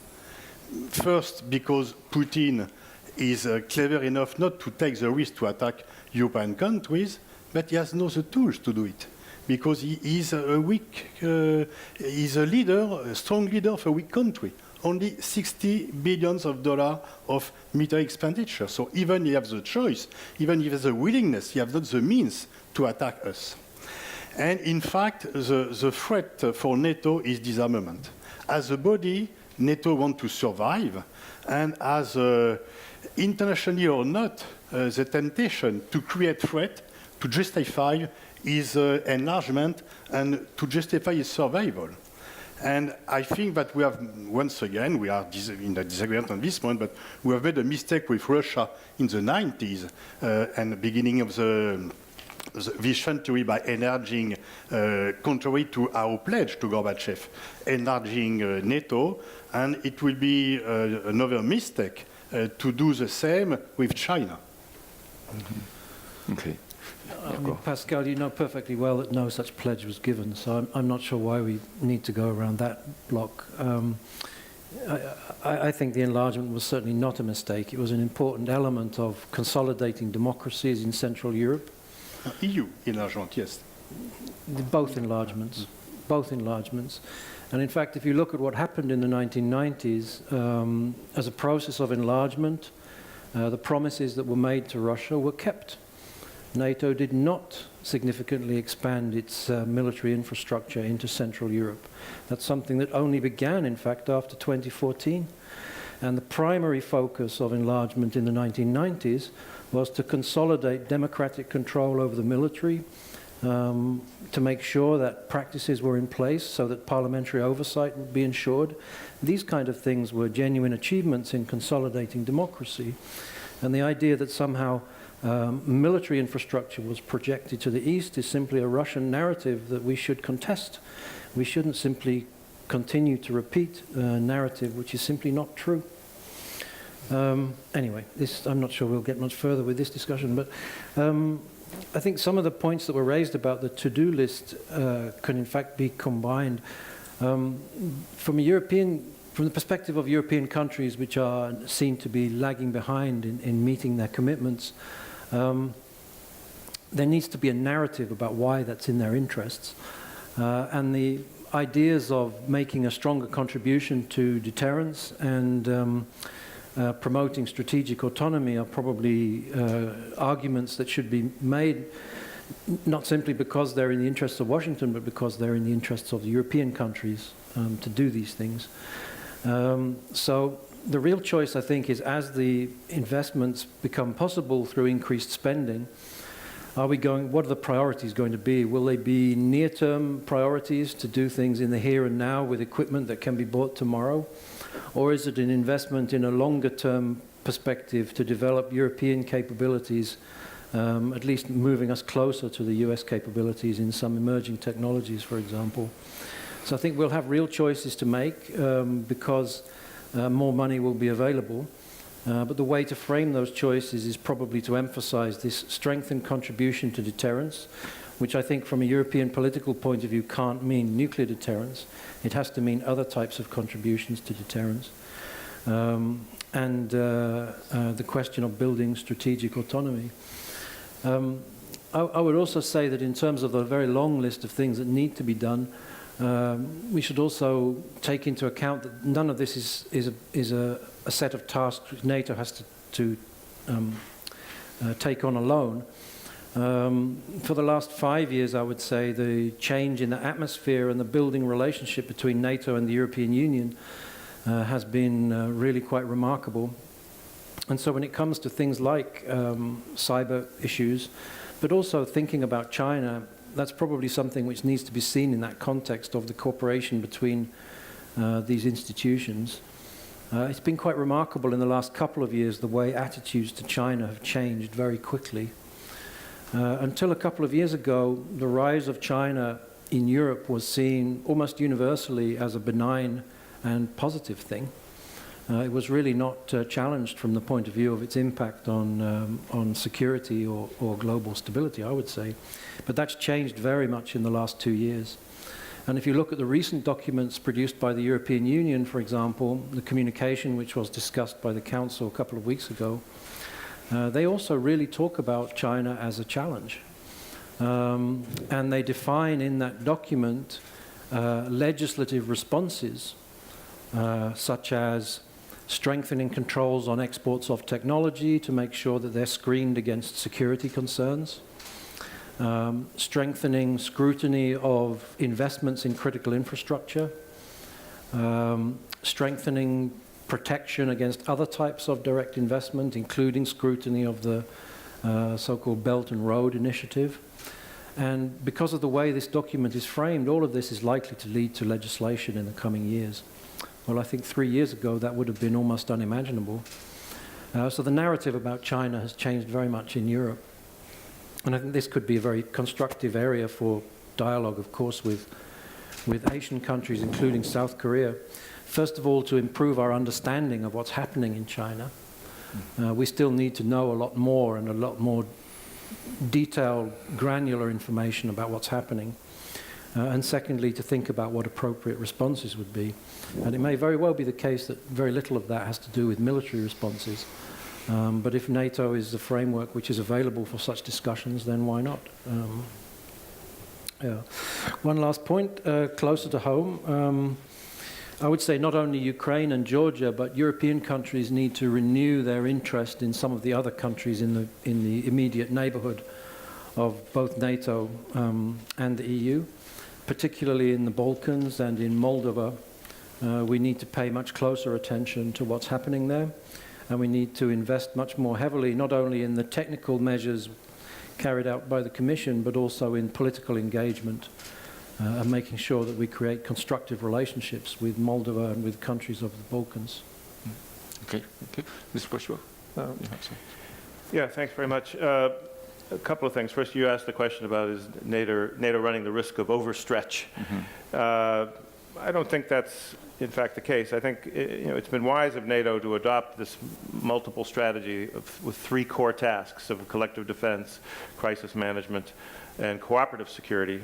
First, because Putin is clever enough not to take the risk to attack European countries, but he has no the tools to do it, because he is he's a leader, a strong leader of a weak country. Only $60 billion of military expenditure. So even if he has the choice, even if he has the willingness, he has not the means to attack us. And in fact, the threat for NATO is disarmament. As a body, NATO wants to survive, and as internationally or not, the temptation to create threat, to justify his enlargement, and to justify his survival. And I think that we have, once again, we are in a disagreement on this point, but we have made a mistake with Russia in the 90s and the beginning of this century by enlarging, contrary to our pledge to Gorbachev, enlarging NATO, and it will be another mistake to do the same with China. Mm-hmm. Okay. I mean, Pascal, you know perfectly well that no such pledge was given, so I'm not sure why we need to go around that block. I think the enlargement was certainly not a mistake. It was an important element of consolidating democracies in Central Europe. EU enlargement, yes. Both enlargements. And in fact, if you look at what happened in the 1990s, as a process of enlargement, the promises that were made to Russia were kept. NATO did not significantly expand its military infrastructure into Central Europe. That's something that only began, in fact, after 2014. And the primary focus of enlargement in the 1990s was to consolidate democratic control over the military, to make sure that practices were in place so that parliamentary oversight would be ensured. These kind of things were genuine achievements in consolidating democracy. And the idea that somehow military infrastructure was projected to the east is simply a Russian narrative that we should contest. We shouldn't simply continue to repeat a narrative which is simply not true. Anyway, I'm not sure we'll get much further with this discussion, but I think some of the points that were raised about the to-do list can in fact be combined. From the perspective of European countries which are seen to be lagging behind in meeting their commitments, there needs to be a narrative about why that's in their interests. And the ideas of making a stronger contribution to deterrence and promoting strategic autonomy are probably arguments that should be made, not simply because they're in the interests of Washington, but because they're in the interests of the European countries to do these things. So the real choice, I think, is as the investments become possible through increased spending, what are the priorities going to be? Will they be near-term priorities to do things in the here and now with equipment that can be bought tomorrow? Or is it an investment in a longer-term perspective to develop European capabilities, at least moving us closer to the US capabilities in some emerging technologies, for example? So I think we'll have real choices to make because more money will be available. But the way to frame those choices is probably to emphasize this strengthened contribution to deterrence, which I think from a European political point of view can't mean nuclear deterrence. It has to mean other types of contributions to deterrence. And the question of building strategic autonomy. I would also say that in terms of the very long list of things that need to be done, we should also take into account that none of this is a set of tasks which NATO has to take on alone. For the last 5 years, I would say, the change in the atmosphere and the building relationship between NATO and the European Union has been really quite remarkable. And so when it comes to things like cyber issues, but also thinking about China, that's probably something which needs to be seen in that context of the cooperation between these institutions. It's been quite remarkable in the last couple of years the way attitudes to China have changed very quickly. Until a couple of years ago, the rise of China in Europe was seen almost universally as a benign and positive thing. It was really not challenged from the point of view of its impact on security or global stability, I would say. But that's changed very much in the last 2 years. And if you look at the recent documents produced by the European Union, for example, the communication which was discussed by the Council a couple of weeks ago, they also really talk about China as a challenge. And they define in that document legislative responses, such as strengthening controls on exports of technology to make sure that they're screened against security concerns, strengthening scrutiny of investments in critical infrastructure, strengthening protection against other types of direct investment, including scrutiny of the so-called Belt and Road Initiative. And because of the way this document is framed, all of this is likely to lead to legislation in the coming years. Well, I think 3 years ago that would have been almost unimaginable. So the narrative about China has changed very much in Europe. And I think this could be a very constructive area for dialogue, of course, with Asian countries, including South Korea. First of all, to improve our understanding of what's happening in China. We still need to know a lot more and a lot more detailed, granular information about what's happening. And secondly, to think about what appropriate responses would be. And it may very well be the case that very little of that has to do with military responses. But if NATO is the framework which is available for such discussions, then why not? Yeah. One last point, closer to home. I would say not only Ukraine and Georgia, but European countries need to renew their interest in some of the other countries in the immediate neighborhood of both NATO and the EU, particularly in the Balkans and in Moldova. We need to pay much closer attention to what's happening there, and we need to invest much more heavily, not only in the technical measures carried out by the Commission, but also in political engagement and making sure that we create constructive relationships with Moldova and with countries of the Balkans. Okay. Mr. Vershbow? Yeah, thanks very much. A couple of things. First, you asked the question about is NATO running the risk of overstretch. I don't think that's, in fact, the case. I think it's been wise of NATO to adopt this multiple strategy with 3 core tasks of collective defense, crisis management, and cooperative security.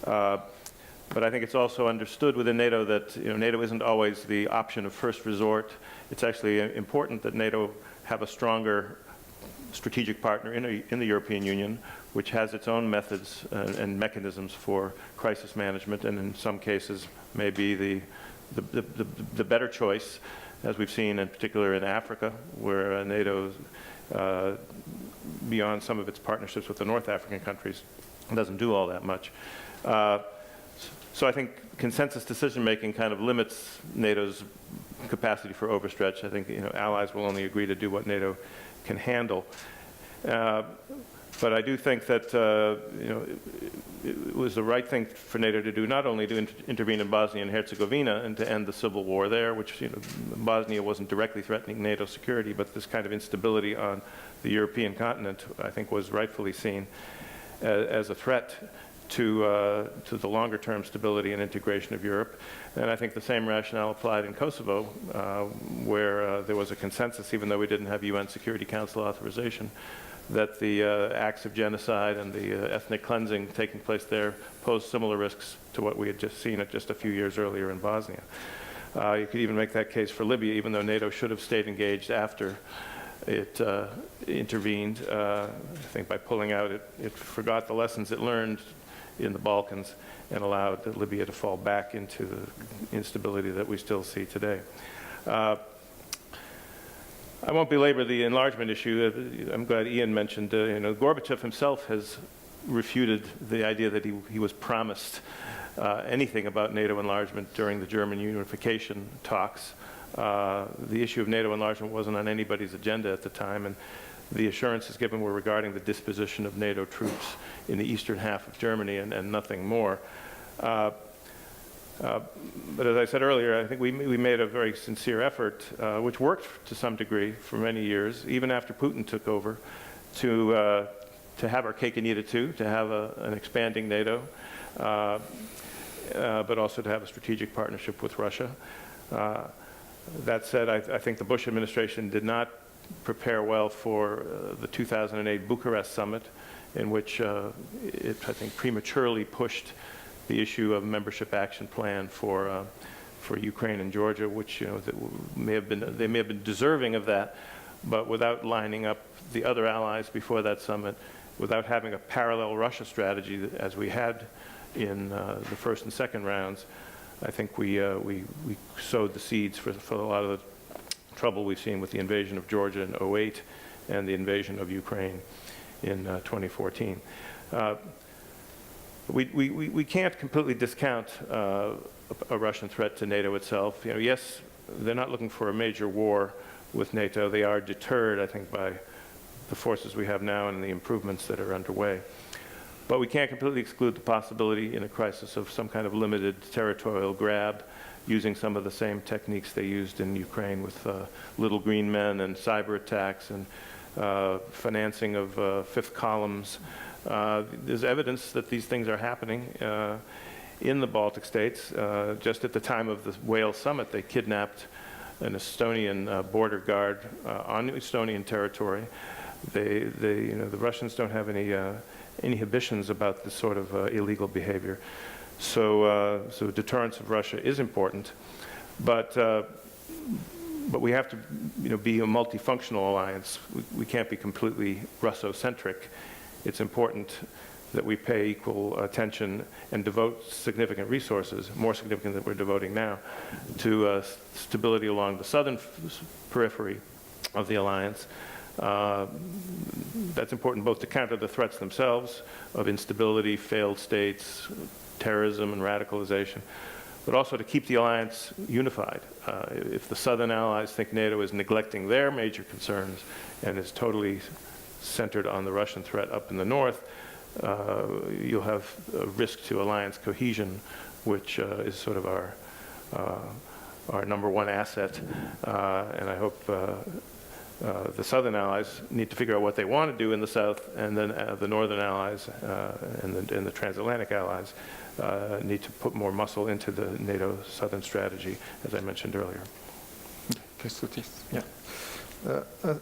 But I think it's also understood within NATO that NATO isn't always the option of first resort. It's actually important that NATO have a stronger strategic partner in the European Union, which has its own methods and mechanisms for crisis management, and in some cases may be the better choice, as we've seen in particular in Africa, where NATO, beyond some of its partnerships with the North African countries, doesn't do all that much. So I think consensus decision-making kind of limits NATO's capacity for overstretch. I think allies will only agree to do what NATO can handle. But I do think that it was the right thing for NATO to do, not only to intervene in Bosnia and Herzegovina and to end the civil war there, which Bosnia wasn't directly threatening NATO security, but this kind of instability on the European continent, I think, was rightfully seen as a threat to the longer-term stability and integration of Europe. And I think the same rationale applied in Kosovo, where there was a consensus, even though we didn't have UN Security Council authorization, that the acts of genocide and the ethnic cleansing taking place there posed similar risks to what we had just seen just a few years earlier in Bosnia. You could even make that case for Libya, even though NATO should have stayed engaged after it intervened. I think by pulling out, it forgot the lessons it learned in the Balkans and allowed Libya to fall back into the instability that we still see today. I won't belabor the enlargement issue. I'm glad Ian mentioned, Gorbachev himself has refuted the idea that he was promised anything about NATO enlargement during the German unification talks. The issue of NATO enlargement wasn't on anybody's agenda at the time, and the assurances given were regarding the disposition of NATO troops in the eastern half of Germany and nothing more. But as I said earlier, I think we made a very sincere effort, which worked to some degree for many years, even after Putin took over, to have our cake and eat it too, to have an expanding NATO, but also to have a strategic partnership with Russia. That said, I think the Bush administration did not prepare well for the 2008 Bucharest summit, in which it, I think, prematurely pushed the issue of membership action plan for Ukraine and Georgia, which they may have been deserving of that, but without lining up the other allies before that summit, without having a parallel Russia strategy as we had in the first and second rounds. I think we sowed the seeds for a lot of the trouble we've seen with the invasion of Georgia in 2008 and the invasion of Ukraine in 2014. We can't completely discount a Russian threat to NATO itself. Yes, they're not looking for a major war with NATO. They are deterred, I think, by the forces we have now and the improvements that are underway. But we can't completely exclude the possibility in a crisis of some kind of limited territorial grab, using some of the same techniques they used in Ukraine with little green men and cyber attacks and financing of fifth columns. There's evidence that these things are happening in the Baltic states. Just at the time of the Wales summit, they kidnapped an Estonian border guard on Estonian territory. The Russians don't have any inhibitions about this sort of illegal behavior. So deterrence of Russia is important, but we have to be a multifunctional alliance. We can't be completely Russo-centric. It's important that we pay equal attention and devote significant resources, more significant than we're devoting now, to stability along the southern periphery of the alliance. That's important both to counter the threats themselves of instability, failed states, terrorism, and radicalization, but also to keep the alliance unified. If the southern allies think NATO is neglecting their major concerns and is totally centered on the Russian threat up in the north, you'll have a risk to alliance cohesion, which is sort of our number one asset. And I hope the southern allies need to figure out what they want to do in the south, and then the northern allies and the transatlantic allies need to put more muscle into the NATO southern strategy, as I mentioned earlier. Kestutis. Yeah.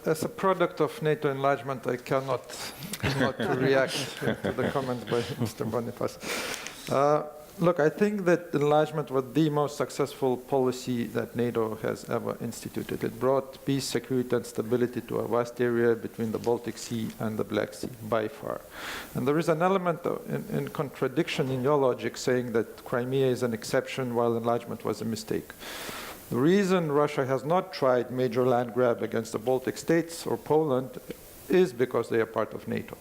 As a product of NATO enlargement, I cannot not to react to the comments by Mr. Boniface. Look, I think that enlargement was the most successful policy that NATO has ever instituted. It brought peace, security, and stability to a vast area between the Baltic Sea and the Black Sea, by far. And there is an element in contradiction in your logic saying that Crimea is an exception while enlargement was a mistake. The reason Russia has not tried major land grab against the Baltic states or Poland is because they are part of NATO.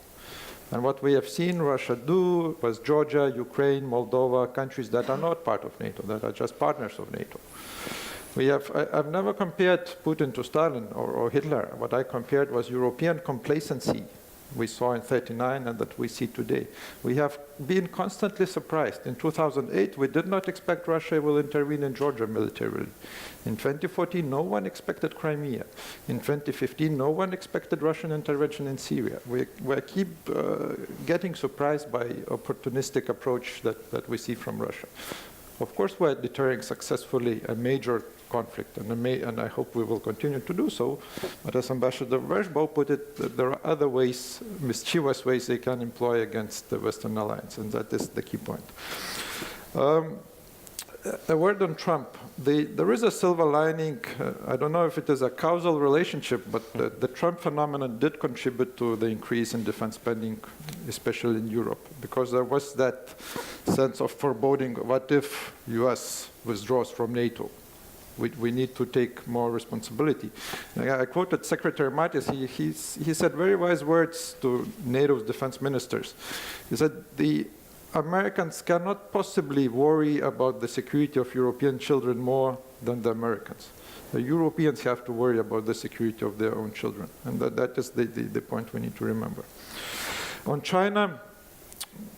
And what we have seen Russia do was Georgia, Ukraine, Moldova, countries that are not part of NATO, that are just partners of NATO. I've never compared Putin to Stalin or Hitler. What I compared was European complacency we saw in '39 and that we see today. We have been constantly surprised. In 2008, we did not expect Russia will intervene in Georgia militarily. In 2014, no one expected Crimea. In 2015, no one expected Russian intervention in Syria. We keep getting surprised by opportunistic approach that we see from Russia. Of course, we're deterring successfully a major conflict, and I hope we will continue to do so. But as Ambassador Vershbow put it, there are other ways, mischievous ways they can employ against the Western alliance, and that is the key point. A word on Trump. There is a silver lining. I don't know if it is a causal relationship, but the Trump phenomenon did contribute to the increase in defense spending, especially in Europe, because there was that sense of foreboding, what if US withdraws from NATO? We need to take more responsibility. I quoted Secretary Mattis. He said very wise words to NATO's defense ministers. He said, the Americans cannot possibly worry about the security of European children more than the Americans. The Europeans have to worry about the security of their own children. And that is the point we need to remember. On China,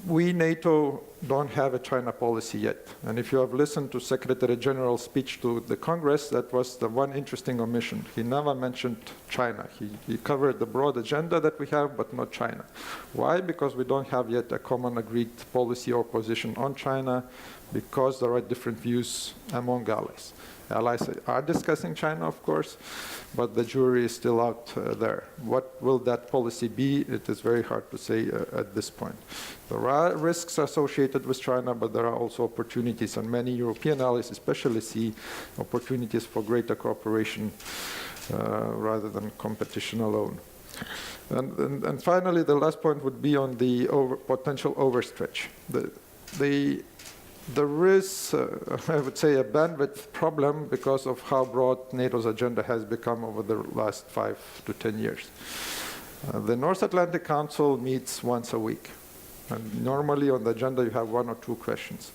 we, NATO, don't have a China policy yet. And if you have listened to Secretary General's speech to the Congress, that was the one interesting omission. He never mentioned China. He covered the broad agenda that we have, but not China. Why? Because we don't have yet a common agreed policy or position on China, because there are different views among allies. Allies are discussing China, of course, but the jury is still out there. What will that policy be? It is very hard to say at this point. There are risks associated with China, but there are also opportunities, and many European allies especially see opportunities for greater cooperation rather than competition alone. And finally, the last point would be on the potential overstretch. There is, I would say, a bandwidth problem because of how broad NATO's agenda has become over the last 5 to 10 years. The North Atlantic Council meets once a week. And normally on the agenda you have 1 or 2 questions.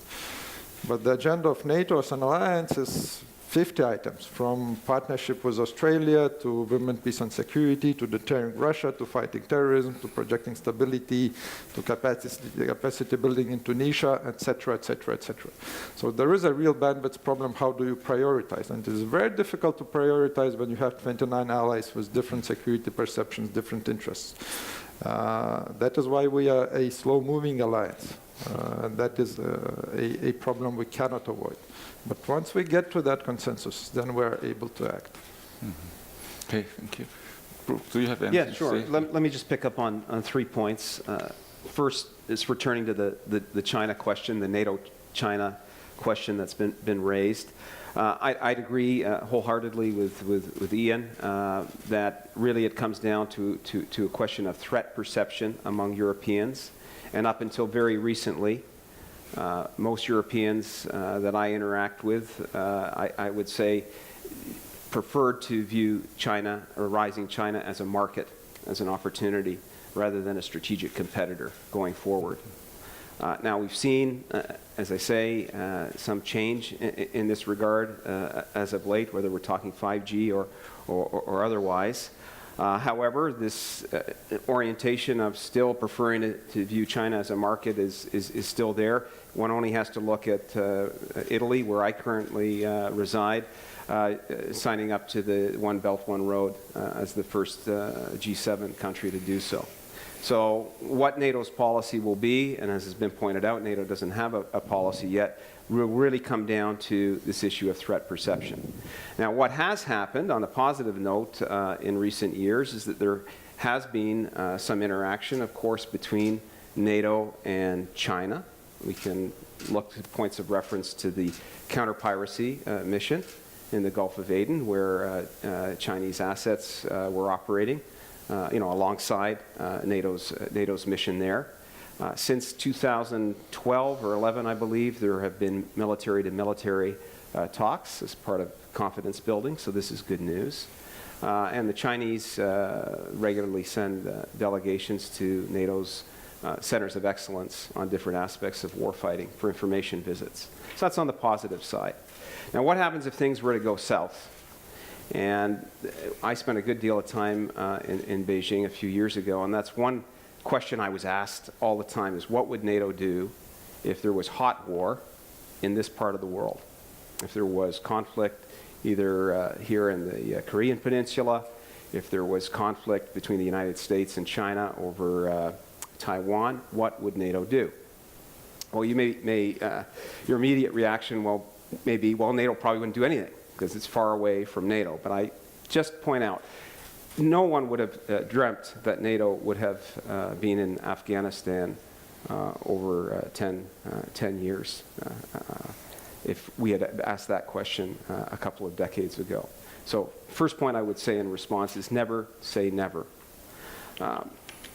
But the agenda of NATO as an alliance is 50 items, from partnership with Australia to women, peace and security, to deterring Russia, to fighting terrorism, to projecting stability, to capacity building in Tunisia, etc., etc., etc. So there is a real bandwidth problem. How do you prioritize? And it is very difficult to prioritize when you have 29 allies with different security perceptions, different interests. That is why we are a slow-moving alliance. That is a problem we cannot avoid. But once we get to that consensus, then we're able to act. Mm-hmm. Okay, thank you. Brooke, do you have anything to say? Let me just pick up on 3 points. First is returning to the China question, the NATO-China question that's been raised. I'd agree wholeheartedly with Ian that really it comes down to a question of threat perception among Europeans. And up until very recently, most Europeans that I interact with, I would say, preferred to view China or rising China as a market, as an opportunity, rather than a strategic competitor going forward. Now we've seen, as I say, some change in this regard as of late, whether we're talking 5G or otherwise. However, this orientation of still preferring to view China as a market is still there. One only has to look at Italy, where I currently reside, signing up to the One Belt, One Road as the first G7 country to do so. So what NATO's policy will be, and as has been pointed out, NATO doesn't have a policy yet, will really come down to this issue of threat perception. Now, what has happened on a positive note in recent years is that there has been some interaction, of course, between NATO and China. We can look at points of reference to the counter-piracy mission in the Gulf of Aden, where Chinese assets were operating, alongside NATO's mission there. Since 2012 or 11, I believe, there have been military-to-military talks as part of confidence building, so this is good news. And the Chinese regularly send delegations to NATO's centers of excellence on different aspects of warfighting for information visits. So that's on the positive side. Now, what happens if things were to go south? And I spent a good deal of time in Beijing a few years ago, and that's one question I was asked all the time is, what would NATO do if there was hot war in this part of the world? If there was conflict either here in the Korean Peninsula, if there was conflict between the United States and China over Taiwan, what would NATO do? Well, you your immediate reaction, NATO probably wouldn't do anything because it's far away from NATO. But I just point out, no one would have dreamt that NATO would have been in Afghanistan over 10 years if we had asked that question a couple of decades ago. So first point I would say in response is never say never.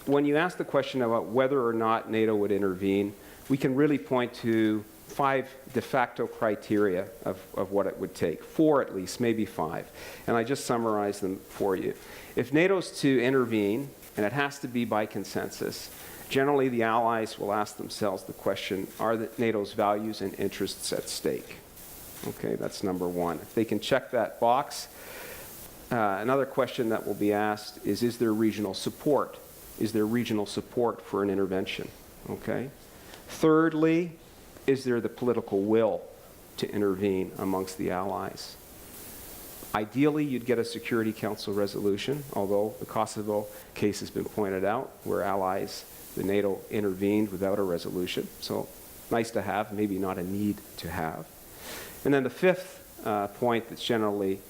When you ask the question about whether or not NATO would intervene, we can really point to 5 de facto criteria of what it would take. 4 at least, maybe 5. And I just summarized them for you. If NATO's to intervene, and it has to be by consensus, generally the allies will ask themselves the question, are NATO's values and interests at stake? Okay, that's number 1. If they can check that box, another question that will be asked is there regional support? Is there regional support for an intervention? Okay. Thirdly, is there the political will to intervene amongst the allies? Ideally, you'd get a Security Council resolution, although the Kosovo case has been pointed out, where allies, the NATO intervened without a resolution. So nice to have, maybe not a need to have. And then the 5th point that's generally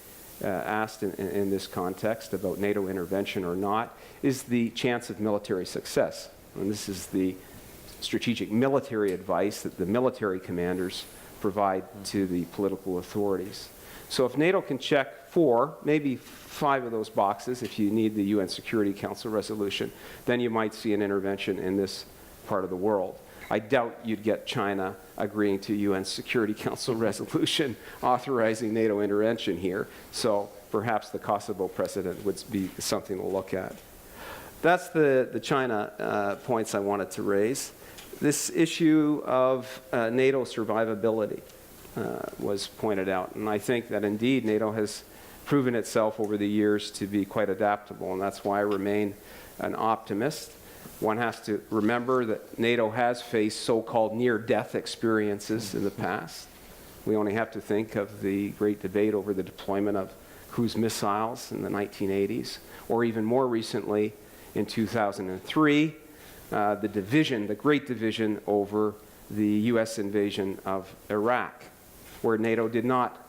asked in this context about NATO intervention or not is the chance of military success. And this is the strategic military advice that the military commanders provide to the political authorities. So if NATO can check 4, maybe 5 of those boxes, if you need the UN Security Council resolution, then you might see an intervention in this part of the world. I doubt you'd get China agreeing to UN Security Council resolution authorizing NATO intervention here. So perhaps the Kosovo precedent would be something to look at. That's the China points I wanted to raise. This issue of NATO survivability was pointed out, and I think that indeed NATO has proven itself over the years to be quite adaptable, and that's why I remain an optimist. One has to remember that NATO has faced so-called near-death experiences in the past. We only have to think of the great debate over the deployment of cruise missiles in the 1980s, or even more recently in 2003, the great division over the US invasion of Iraq, where NATO did not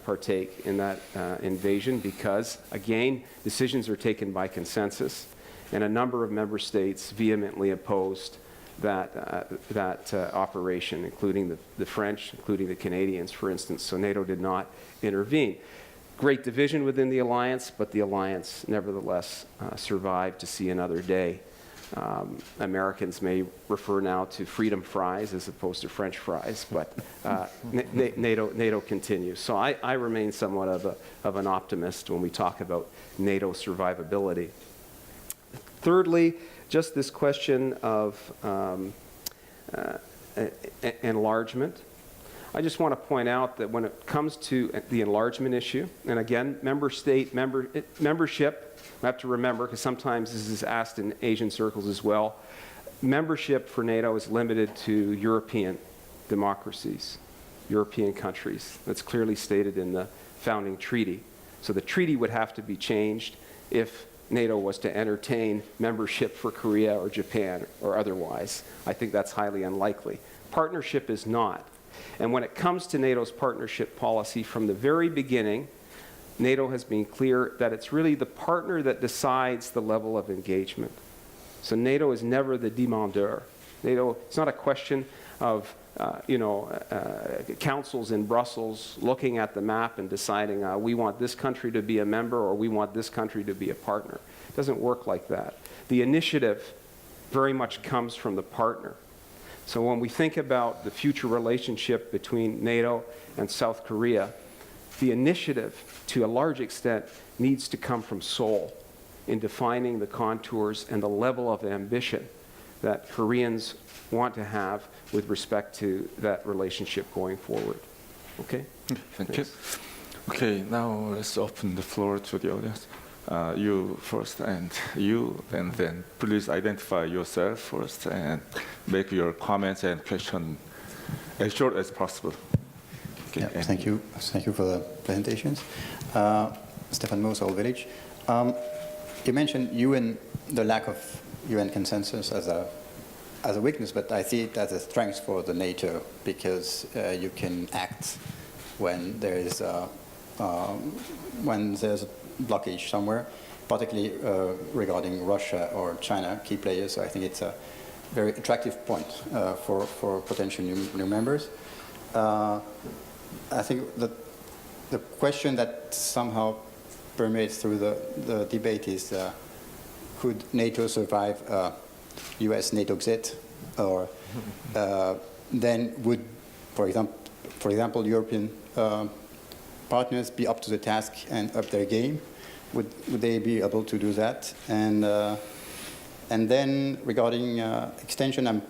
partake in that invasion because, again, decisions are taken by consensus, and a number of member states vehemently opposed that operation, including the French, including the Canadians, for instance, so NATO did not intervene. Great division within the alliance, but the alliance nevertheless survived to see another day. Americans may refer now to freedom fries as opposed to French fries, but NATO continues. So I remain somewhat of an optimist when we talk about NATO survivability. Thirdly, just this question of enlargement. I just want to point out that when it comes to the enlargement issue, and again, membership, I have to remember, because sometimes this is asked in Asian circles as well, membership for NATO is limited to European democracies, European countries. That's clearly stated in the founding treaty. So the treaty would have to be changed if NATO was to entertain membership for Korea or Japan or otherwise. I think that's highly unlikely. Partnership is not. And when it comes to NATO's partnership policy, from the very beginning, NATO has been clear that it's really the partner that decides the level of engagement. So NATO is never the demandeur. NATO, it's not a question of councils in Brussels looking at the map and deciding we want this country to be a member or we want this country to be a partner. It doesn't work like that. The initiative very much comes from the partner. So when we think about the future relationship between NATO and South Korea, the initiative, to a large extent, needs to come from Seoul in defining the contours and the level of ambition that Koreans want to have with respect to that relationship going forward. Okay? Thank you. Okay, now let's open the floor to the audience. You first, and you, and then please identify yourself first and make your comments and questions as short as possible. Okay, yeah, thank you. Thank you for the presentations. Stefan Moos, Old Village. You mentioned the lack of UN consensus as a weakness, but I see it as a strength for the NATO because you can act when there is when there's a blockage somewhere, particularly regarding Russia or China, key players. So I think it's a very attractive point for potential new members. I think the question that somehow permeates through the debate is could NATO survive US NATO exit, or then would, for example, European partners be up to the task and up their game? Would they be able to do that? And then regarding extension,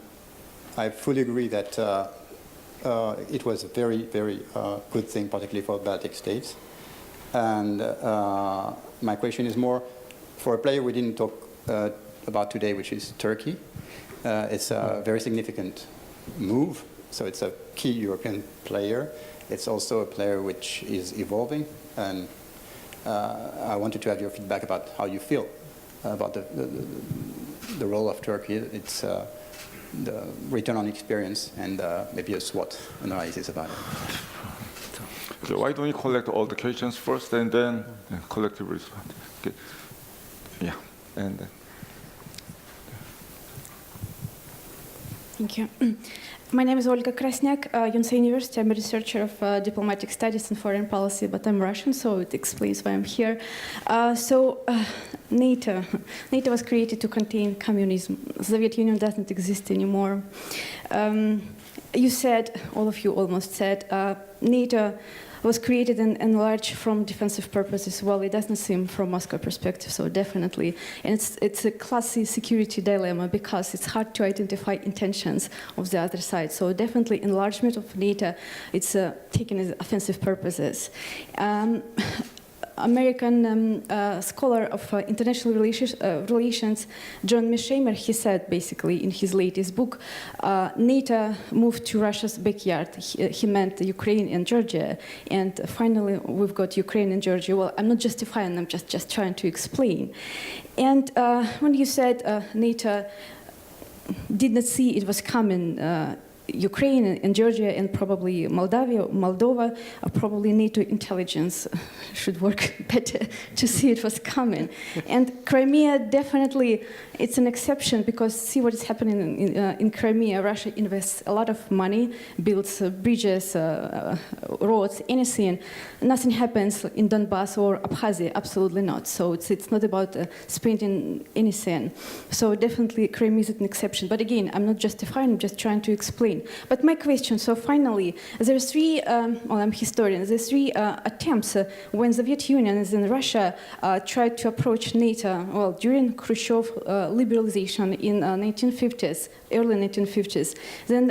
I fully agree that it was a very, very good thing, particularly for Baltic states. And my question is more for a player we didn't talk about today, which is Turkey. It's a very significant move. So it's a key European player. It's also a player which is evolving. And I wanted to have your feedback about how you feel about the role of Turkey. It's the return on experience and maybe a SWOT analysis about it. Okay, why don't you collect all the questions first and then collectively respond? Okay. Yeah, and then. Thank you. My name is Olga Krasniak, Yonsei University. I'm a researcher of diplomatic studies and foreign policy, but I'm Russian, so it explains why I'm here. NATO was created to contain communism. The Soviet Union doesn't exist anymore. You said, all of you almost said, NATO was created and enlarged from defensive purposes. Well, it doesn't seem from Moscow perspective, so definitely. And it's a classic security dilemma because it's hard to identify intentions of the other side. So definitely enlargement of NATO, it's taken as offensive purposes. American scholar of international relations, John Mearsheimer, he said basically in his latest book, NATO moved to Russia's backyard. He meant Ukraine and Georgia. And finally, we've got Ukraine and Georgia. Well, I'm not justifying, I'm just trying to explain. And when you said NATO did not see it was coming, Ukraine and Georgia and probably Moldova, probably NATO intelligence should work better to see it was coming. And Crimea, definitely, it's an exception because see what is happening in Crimea. Russia invests a lot of money, builds bridges, roads, anything. Nothing happens in Donbass or Abkhazia, absolutely not. So it's not about spending anything. So definitely Crimea is an exception. But again, I'm not justifying, I'm just trying to explain Ukraine. But my question, so finally, there's three, well, I'm historian, there's three attempts when the Soviet Union and Russia tried to approach NATO, well, during Khrushchev liberalization in 1950s, early 1950s. Then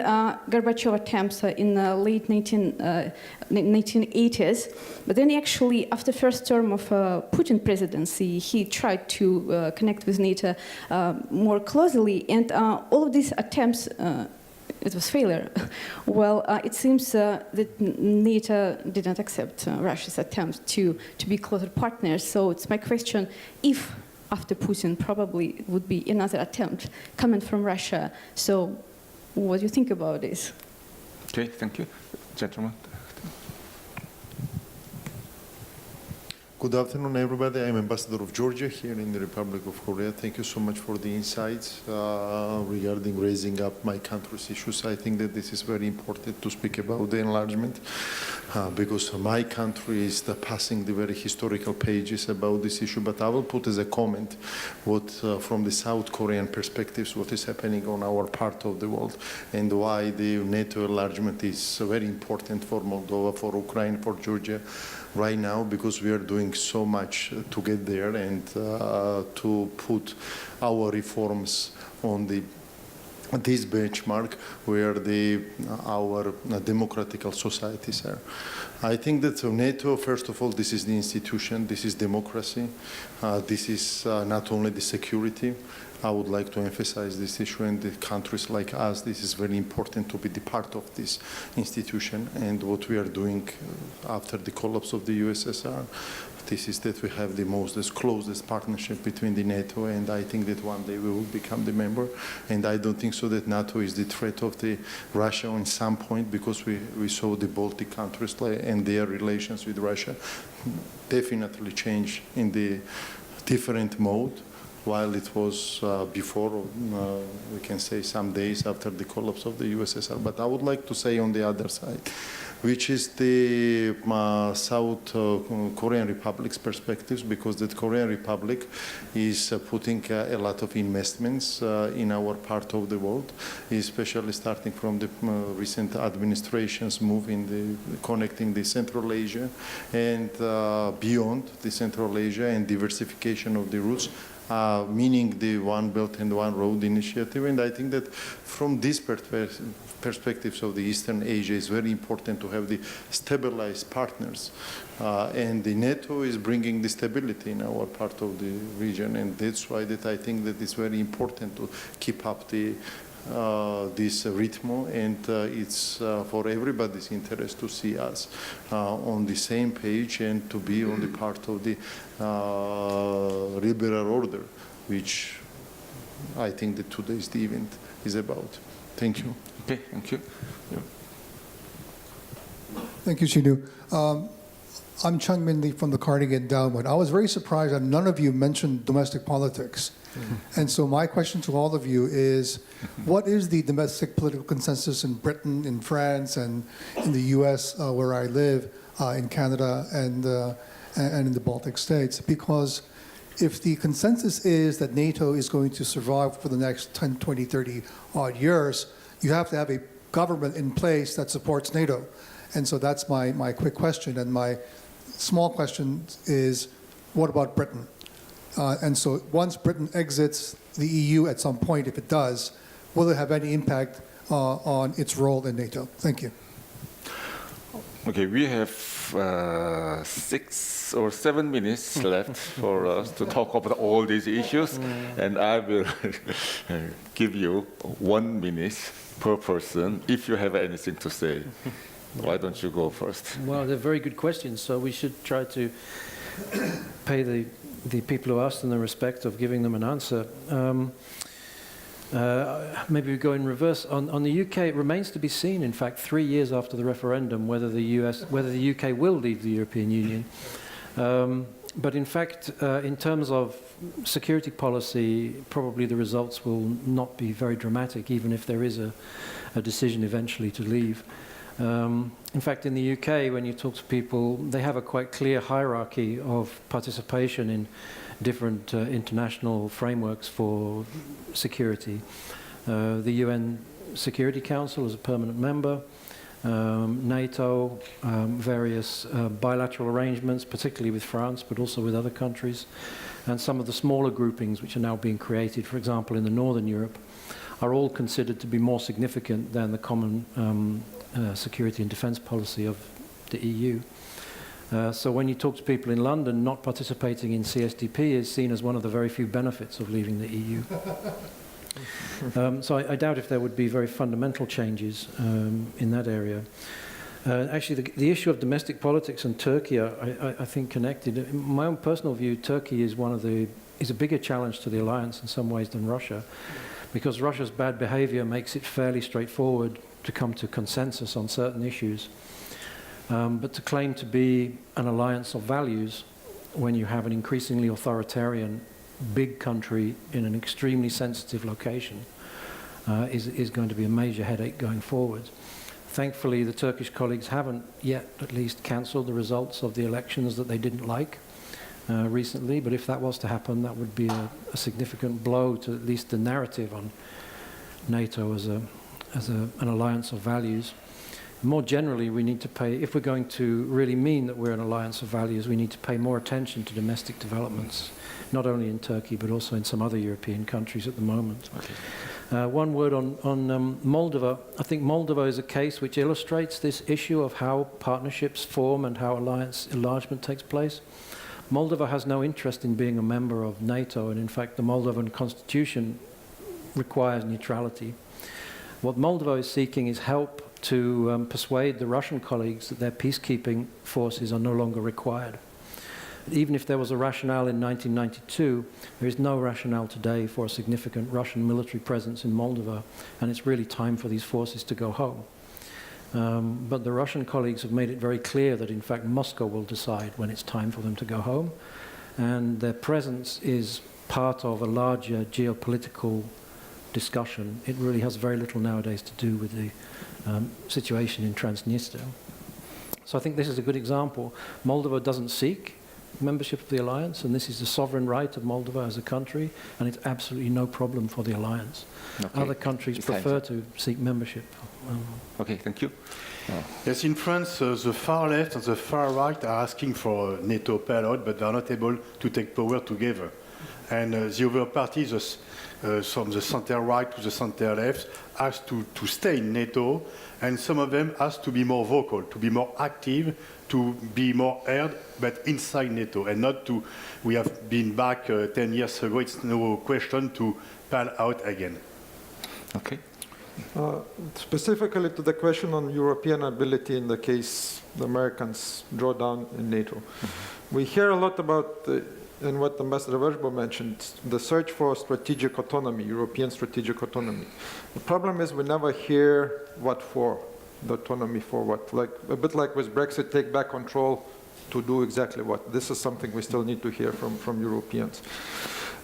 Gorbachev attempts in late 1980s. But then actually, after first term of Putin presidency, he tried to connect with NATO more closely. And all of these attempts, it was failure. Well, it seems that NATO didn't accept Russia's attempt to be closer partners. So it's my question, if after Putin probably would be another attempt coming from Russia. So what do you think about this? Okay, thank you. Gentlemen. Good afternoon, everybody. I'm Ambassador of Georgia here in the Republic of Korea. Thank you so much for the insights regarding raising up my country's issues. I think that this is very important to speak about the enlargement because my country is passing the very historical pages about this issue. But I will put as a comment what, from the South Korean perspectives, what is happening on our part of the world and why the NATO enlargement is very important for Moldova, for Ukraine, for Georgia right now, because we are doing so much to get there and to put our reforms on this benchmark where our democratic societies are. I think that NATO, first of all, this is the institution, this is democracy, this is not only the security. I would like to emphasize this issue, and the countries like us, this is very important to be the part of this institution. And what we are doing after the collapse of the USSR, this is that we have the closest partnership between the NATO, and I think that one day we will become the member. And I don't think so that NATO is the threat of the Russia in some point, because we saw the Baltic countries and their relations with Russia definitely change in the different mode. While it was before, we can say some days after the collapse of the USSR. But I would like to say on the other side, which is the South Korean Republic's perspectives, because the Korean Republic is putting a lot of investments in our part of the world, especially starting from the recent administration's move in connecting the Central Asia and beyond the Central Asia and diversification of the routes. Meaning the One Belt and One Road initiative. And I think that from these perspectives of the Eastern Asia, it's very important to have the stabilized partners. And the NATO is bringing the stability in our part of the region. And that's why that I think that it's very important to keep up this rhythm, and it's for everybody's interest to see us on the same page and to be on the part of the liberal order, which I think that today's the event is about. Thank you. Okay, thank you. Yeah. Thank you, Jinwoo. I'm Chung Min Lee from the Carnegie Endowment. I was very surprised that none of you mentioned domestic politics. And so my question to all of you is, what is the domestic political consensus in Britain, in France, and in the US, where I live, in Canada, and in the Baltic states? Because if the consensus is that NATO is going to survive for the next 10, 20, 30 odd years, you have to have a government in place that supports NATO. And so that's my quick question. And my small question is, what about Britain? And so once Britain exits the EU at some point, if it does, will it have any impact on its role in NATO? Thank you. Okay, we have 6 or 7 minutes left for us to talk about all these issues, and I will give you 1 minute per person if you have anything to say. Why don't you go first? Well, they're very good questions, so we should try to pay the people who asked them the respect of giving them an answer. Maybe we go in reverse. On the UK, it remains to be seen, in fact, 3 years after the referendum, whether the UK will leave the European Union. But in fact, in terms of security policy, probably the results will not be very dramatic, even if there is a decision eventually to leave. In fact, in the UK, when you talk to people, they have a quite clear hierarchy of participation in different international frameworks for security. The UN Security Council as a permanent member, NATO, various bilateral arrangements, particularly with France, but also with other countries, and some of the smaller groupings which are now being created, for example, in the Northern Europe, are all considered to be more significant than the common security and defence policy of the EU. So when you talk to people in London, not participating in CSDP is seen as one of the very few benefits of leaving the EU. So I doubt if there would be very fundamental changes in that area. Actually, the issue of domestic politics and Turkey are, I think, connected. In my own personal view, Turkey is a bigger challenge to the alliance in some ways than Russia, because Russia's bad behavior makes it fairly straightforward to come to consensus on certain issues. But to claim to be an alliance of values when you have an increasingly authoritarian big country in an extremely sensitive location is going to be a major headache going forward. Thankfully, the Turkish colleagues haven't yet at least cancelled the results of the elections that they didn't like recently, but if that was to happen, that would be a significant blow to at least the narrative on NATO as an alliance of values. More generally, we need to pay, if we're going to really mean that we're an alliance of values, we need to pay more attention to domestic developments, not only in Turkey, but also in some other European countries at the moment. Okay. One word on Moldova. I think Moldova is a case which illustrates this issue of how partnerships form and how alliance enlargement takes place. Moldova has no interest in being a member of NATO, and in fact, the Moldovan constitution requires neutrality. What Moldova is seeking is help to persuade the Russian colleagues that their peacekeeping forces are no longer required. Even if there was a rationale in 1992, there is no rationale today for a significant Russian military presence in Moldova, and it's really time for these forces to go home. But the Russian colleagues have made it very clear that in fact Moscow will decide when it's time for them to go home, and their presence is part of a larger geopolitical discussion. It really has very little nowadays to do with the situation in Transnistria. So I think this is a good example. Moldova doesn't seek membership of the alliance, and this is the sovereign right of Moldova as a country, and it's absolutely no problem for the alliance. Okay. Other countries prefer to seek membership. Okay, thank you. Yes, in France, the far left and the far right are asking for a NATO bailout, but they are not able to take power together. And the other parties, from the center right to the center left, ask to stay in NATO, and some of them ask to be more vocal, to be more active, to be more heard, but inside NATO, and not to, we have been back 10 years ago, it's no question to pal out again. Okay. Specifically to the question on European ability in the case the Americans draw down in NATO. Mm-hmm. We hear a lot about, and what Ambassador Vershbow mentioned, the search for strategic autonomy, European strategic autonomy. The problem is we never hear what for, the autonomy for what. Like, a bit like with Brexit, take back control to do exactly what. This is something we still need to hear from Europeans.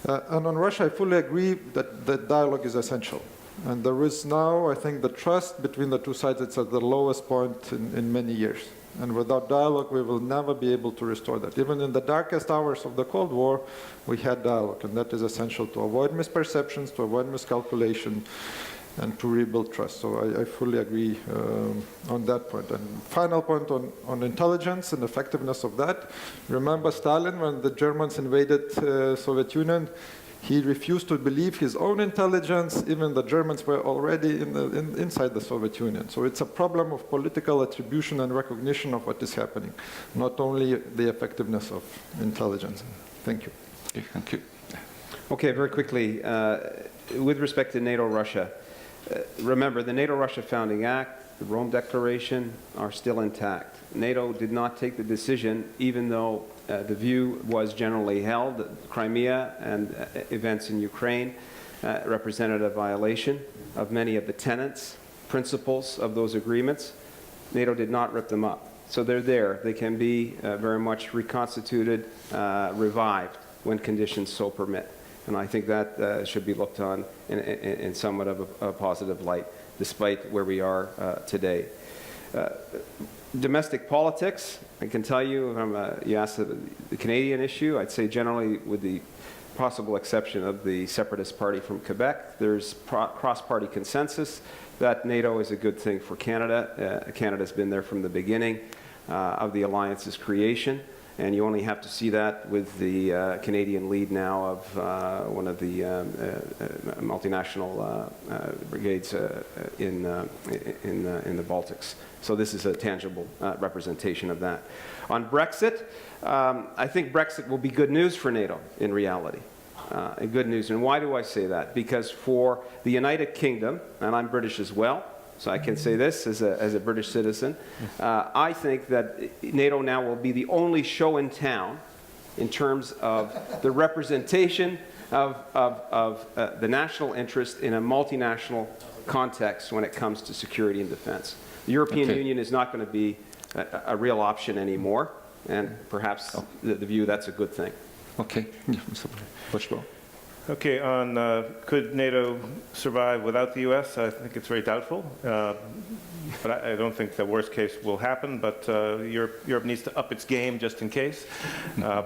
And on Russia, I fully agree that the dialogue is essential. And there is now, I think, the trust between the two sides, it's at the lowest point in many years. And without dialogue, we will never be able to restore that. Even in the darkest hours of the Cold War, we had dialogue, and that is essential to avoid misperceptions, to avoid miscalculation, and to rebuild trust. So I fully agree on that point. And final point on intelligence and effectiveness of that. Remember Stalin, when the Germans invaded Soviet Union, he refused to believe his own intelligence. Even the Germans were already inside the Soviet Union. So it's a problem of political attribution and recognition of what is happening, not only the effectiveness of intelligence. Thank you. Okay, thank you. Okay, very quickly, with respect to NATO-Russia, remember the NATO-Russia Founding Act, the Rome Declaration are still intact. NATO did not take the decision, even though the view was generally held that Crimea and events in Ukraine represented a violation of many of the tenets, principles of those agreements. NATO did not rip them up. So they're there. They can be very much reconstituted, revived when conditions so permit. And I think that should be looked on in somewhat of a positive light, despite where we are today. Domestic politics, I can tell you, you asked the Canadian issue, I'd say generally with the possible exception of the Separatist Party from Quebec, there's cross-party consensus that NATO is a good thing for Canada. Canada's been there from the beginning of the alliance's creation, and you only have to see that with the Canadian lead now of one of the multinational brigades in the Baltics. So this is a tangible representation of that. On Brexit, I think Brexit will be good news for NATO in reality. Good news. And why do I say that? Because for the United Kingdom, and I'm British as well, so I can say this as a British citizen, I think that NATO now will be the only show in town in terms of the representation of the national interest in a multinational context when it comes to security and defense. The European Union is not going to be a real option anymore, and perhaps the view that's a good thing. Okay. Mr. Vershbow. Okay, on could NATO survive without the U.S., I think it's very doubtful. But I don't think the worst case will happen, but Europe needs to up its game just in case,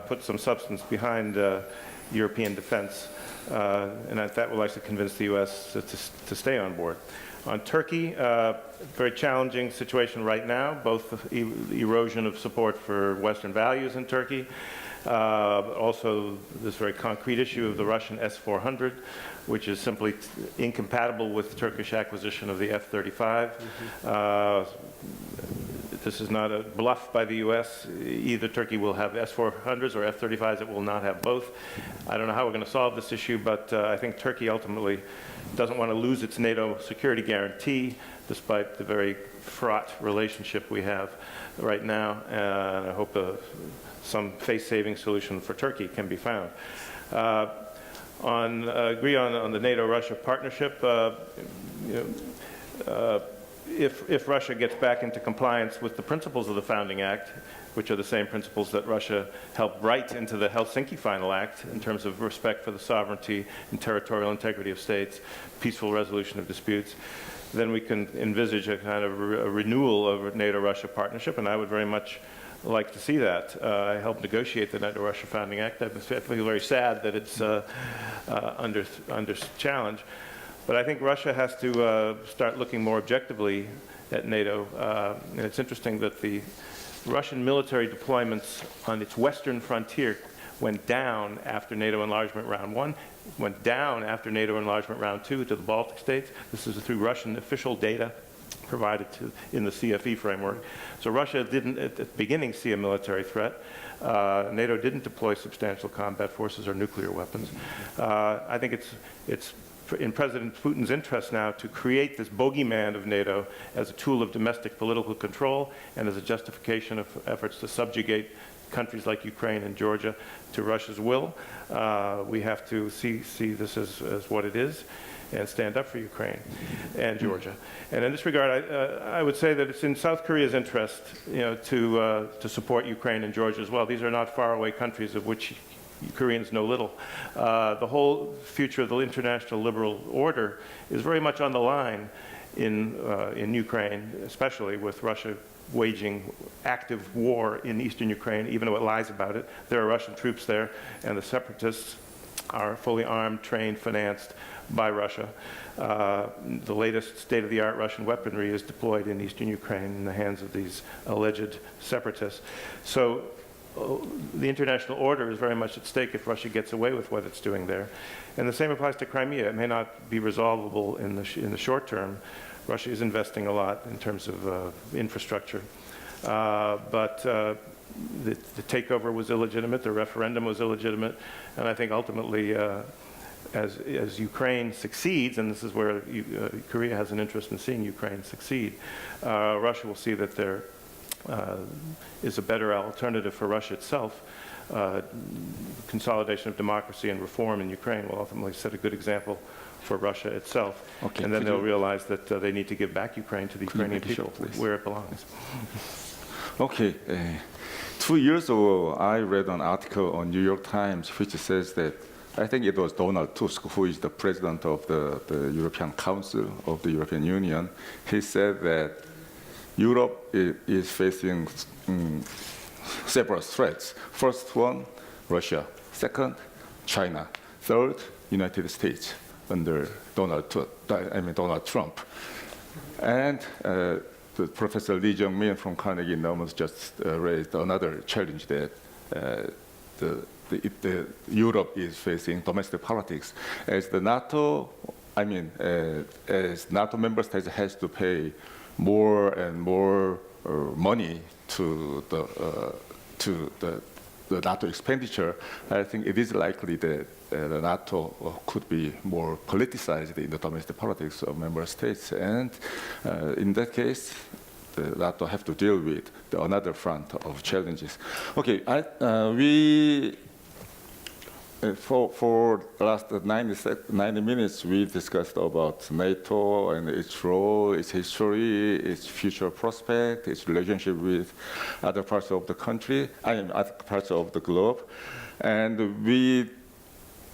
put some substance behind European defense, and that will actually convince the U.S. to stay on board. On Turkey, very challenging situation right now, both the erosion of support for Western values in Turkey, also this very concrete issue of the Russian S-400, which is simply incompatible with Turkish acquisition of the F-35. This is not a bluff by the U.S. Either Turkey will have S-400s or F-35s. It will not have both. I don't know how we're going to solve this issue, but I think Turkey ultimately doesn't want to lose its NATO security guarantee, despite the very fraught relationship we have right now. And I hope some face-saving solution for Turkey can be found. Agree on the NATO-Russia partnership. If Russia gets back into compliance with the principles of the Founding Act, which are the same principles that Russia helped write into the Helsinki Final Act in terms of respect for the sovereignty and territorial integrity of states, peaceful resolution of disputes, then we can envisage a kind of a renewal of NATO-Russia partnership, and I would very much like to see that. I helped negotiate the NATO-Russia Founding Act. I feel very sad that it's under challenge. But I think Russia has to start looking more objectively at NATO. And it's interesting that the Russian military deployments on its western frontier went down after NATO enlargement round 1, went down after NATO enlargement round 2 to the Baltic states. This is through Russian official data provided in the CFE framework. So Russia didn't at the beginning see a military threat. NATO didn't deploy substantial combat forces or nuclear weapons. I think it's in President Putin's interest now to create this bogeyman of NATO as a tool of domestic political control and as a justification of efforts to subjugate countries like Ukraine and Georgia to Russia's will. We have to see this as what it is and stand up for Ukraine and Georgia. And in this regard, I would say that it's in South Korea's interest, to support Ukraine and Georgia as well. These are not faraway countries of which Koreans know little. The whole future of the international liberal order is very much on the line in Ukraine, especially with Russia waging active war in eastern Ukraine, even though it lies about it. There are Russian troops there, and the separatists are fully armed, trained, financed by Russia. The latest state-of-the-art Russian weaponry is deployed in eastern Ukraine in the hands of these alleged separatists. So the international order is very much at stake if Russia gets away with what it's doing there. And the same applies to Crimea. It may not be resolvable in the short term. Russia is investing a lot in terms of infrastructure. But the takeover was illegitimate, the referendum was illegitimate, and I think ultimately as Ukraine succeeds, and this is where Korea has an interest in seeing Ukraine succeed, Russia will see that there is a better alternative for Russia itself. Consolidation of democracy and reform in Ukraine will ultimately set a good example for Russia itself. Okay, and then they'll realize that they need to give back Ukraine to the Ukrainian people where it belongs. Okay. 2 years ago, I read an article on New York Times which says that, I think it was Donald Tusk, who is the president of the European Council of the European Union. He said that Europe is facing several threats. First one, Russia. Second, China. Third, United States under Donald Trump. And Professor Lee Jung-min from Carnegie Mellon just raised another challenge that Europe is facing domestic politics. As the NATO, as NATO member states has to pay more and more money to the NATO expenditure, I think it is likely that the NATO could be more politicized in the domestic politics of member states. And in that case, the NATO have to deal with another front of challenges. Okay, for the last 90 minutes, we discussed about NATO and its role, its history, its future prospect, its relationship with other parts of the country, other parts of the globe. And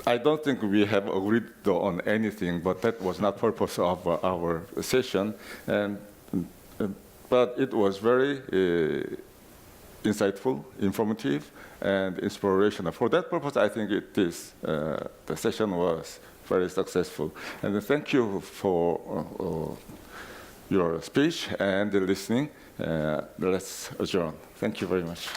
I don't think we have agreed on anything, but that was not the purpose of our session. But it was very insightful, informative, and inspirational. For that purpose, I think the session was very successful. And thank you for your speech and listening. Let's adjourn. Thank you very much.